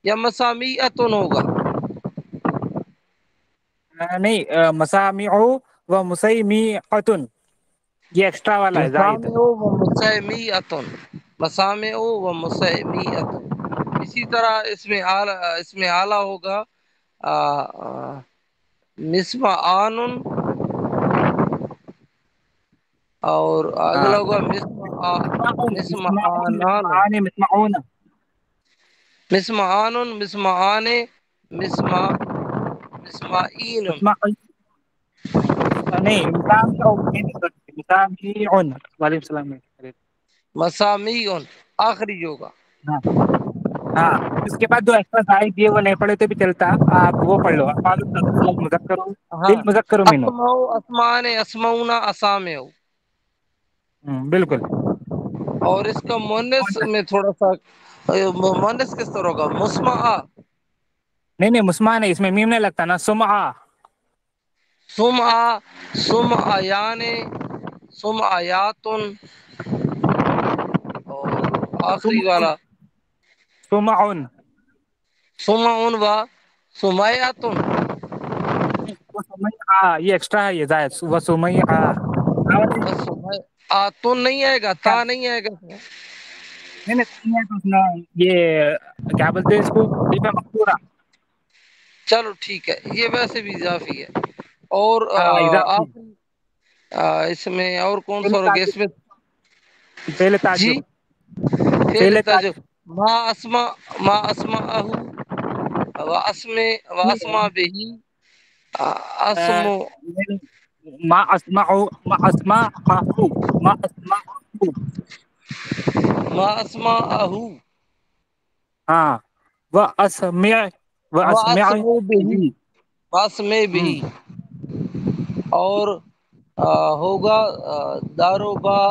یا مسامیعۃ ہوگا؟ نہیں، مسامع و مسیمیعۃ، یہ ایکسٹرا والا ہے، زائد۔ مسامع و مسیمیعۃ، مسامع و مسیمیعۃ۔ اسی طرح اس میں اعلیٰ ہوگا مسمعان، اور ہاں، اگلا ہوگا مسمعون، مسمعون، مسمعانان، مسمعان، مسمعون، مسمعان مسمعان مسمعین، مسمعون، نہیں، مسامع، مسامع، وعلیکم السلام۔ مسامیع آخری ہوگا۔ ہاں ہاں، اس کے بعد جو ایکسٹرا زائد دیے وہ نہیں پڑھے تو بھی چلتا، آپ وہ پڑھ لو، افعال التفضیل المذکر ہاں، للمذکر منہ۔ اسمع اسمان اسمعون اسامع، بالکل۔ اور اس کا مؤنث میں تھوڑا سا، مؤنث کس طرح ہوگا؟ مسمع، نہیں نہیں، مسمع نہیں، اس میں میم نہیں لگتا نا، سمعہ، سمع، سمعیان، سمعیات، اور آخری سمعن، والا سمعن، سمعن و سمیعۃ۔ وہ سمیعہ، یہ ایکسٹرا ہے، یہ زائد، وہ سمیعہ، آتن نہیں آئے گا، تا نہیں آئے گا؟ نہیں نہیں، تو اس میں یہ کیا بولتے ہیں اس کو، الف مقصورہ، چلو ٹھیک ہے، یہ ویسے بھی اضافی ہے۔ اور ہاں اضافی، آخری اس میں اور کون فعل سا ہوگا اس تعجب، میں؟ فعل جی، تعجب، فعل فعل تجب، تعجب، ما اسمع، ما اسمعہ و اسمع و اسمع بہی، اسمع، ما اسمع، ما اسمع، ما اسمع، ما اسمعہ ہاں، وہ اسمع، وہ و اسمع، اسمع بہی، و اسمع بہی، اور ہوگا داروبا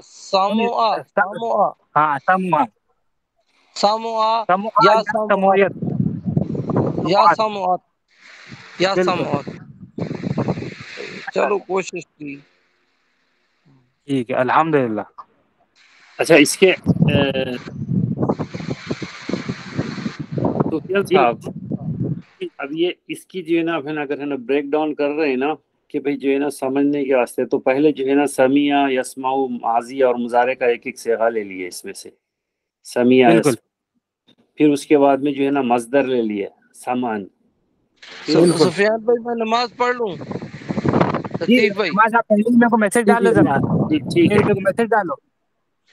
سامعہ، سامعہ، ہاں، سمع، سامعہ سمع یا یا سامعات، سمویت، یا سمعات، سامعات، یا بالکل، سامعات۔ اچھا چلو کوشش کی۔ ٹھیک ہے، الحمدللہ۔ اچھا، اس کے سفیان جی صاحب، اب یہ اس کی جو ہے نا، اگر ہے نا بریک ڈاؤن کر رہے ہیں نا، کہ بھئی جو ہے نا سمجھنے کے واسطے تو پہلے جو ہے نا سمیع یسمعو ماضی اور مضارع کا ایک ایک صیغہ لے لیے اس میں سے سمیع بالکل پھر اس کے بعد میں جو ہے نا مصدر لے لیے سمعن سفیان بھائی میں نماز پڑھ لوں لطیف بھائی نماز آپ پڑھ لیں، میرے کو میسج ڈالو ذرا، جی ٹھیک ہے میرے کو میسج ڈالو.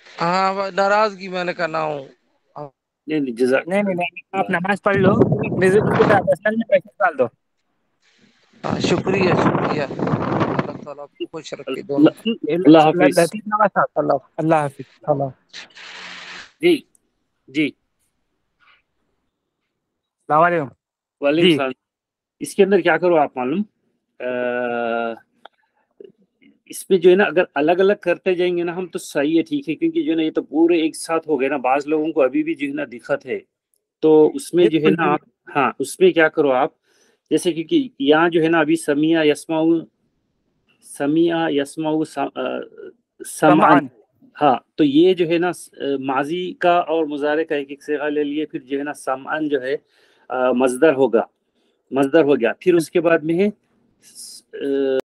ہاں ناراضگی میں نے کہا نہ ہوں نہیں جزاک نہیں آپ نماز پڑھ لو، مجھے پرسنل میں میسج ڈال دو. شکریہ اللہ تعالیٰ آپ کو خوش رکھے دونوں کو. اللہ حافظ. لطیف نواز صاحب، اللہ حافظ. جی جی السلام علیکم. وعلیکم جی السلام. اس کے اندر کیا کرو آپ معلوم، اس پہ جو ہے نا اگر الگ الگ کرتے جائیں گے نا ہم تو صحیح ہے ٹھیک ہے، کیونکہ جو ہے نا یہ تو پورے ایک ساتھ ہو گئے نا، بعض لوگوں کو ابھی بھی جو ہے نا دقت ہے، تو اس میں جو ہے نا آپ ہاں اس میں کیا کرو آپ، جیسے کیونکہ یہاں جو ہے نا ابھی سمیع یسمعو سمعن، ہاں تو یہ جو ہے نا ماضی کا اور مضارع کا ایک ایک صیغہ لے لیے، پھر جو ہے نا سمعن جو ہے مصدر ہو گیا، پھر اس کے بعد میں ہے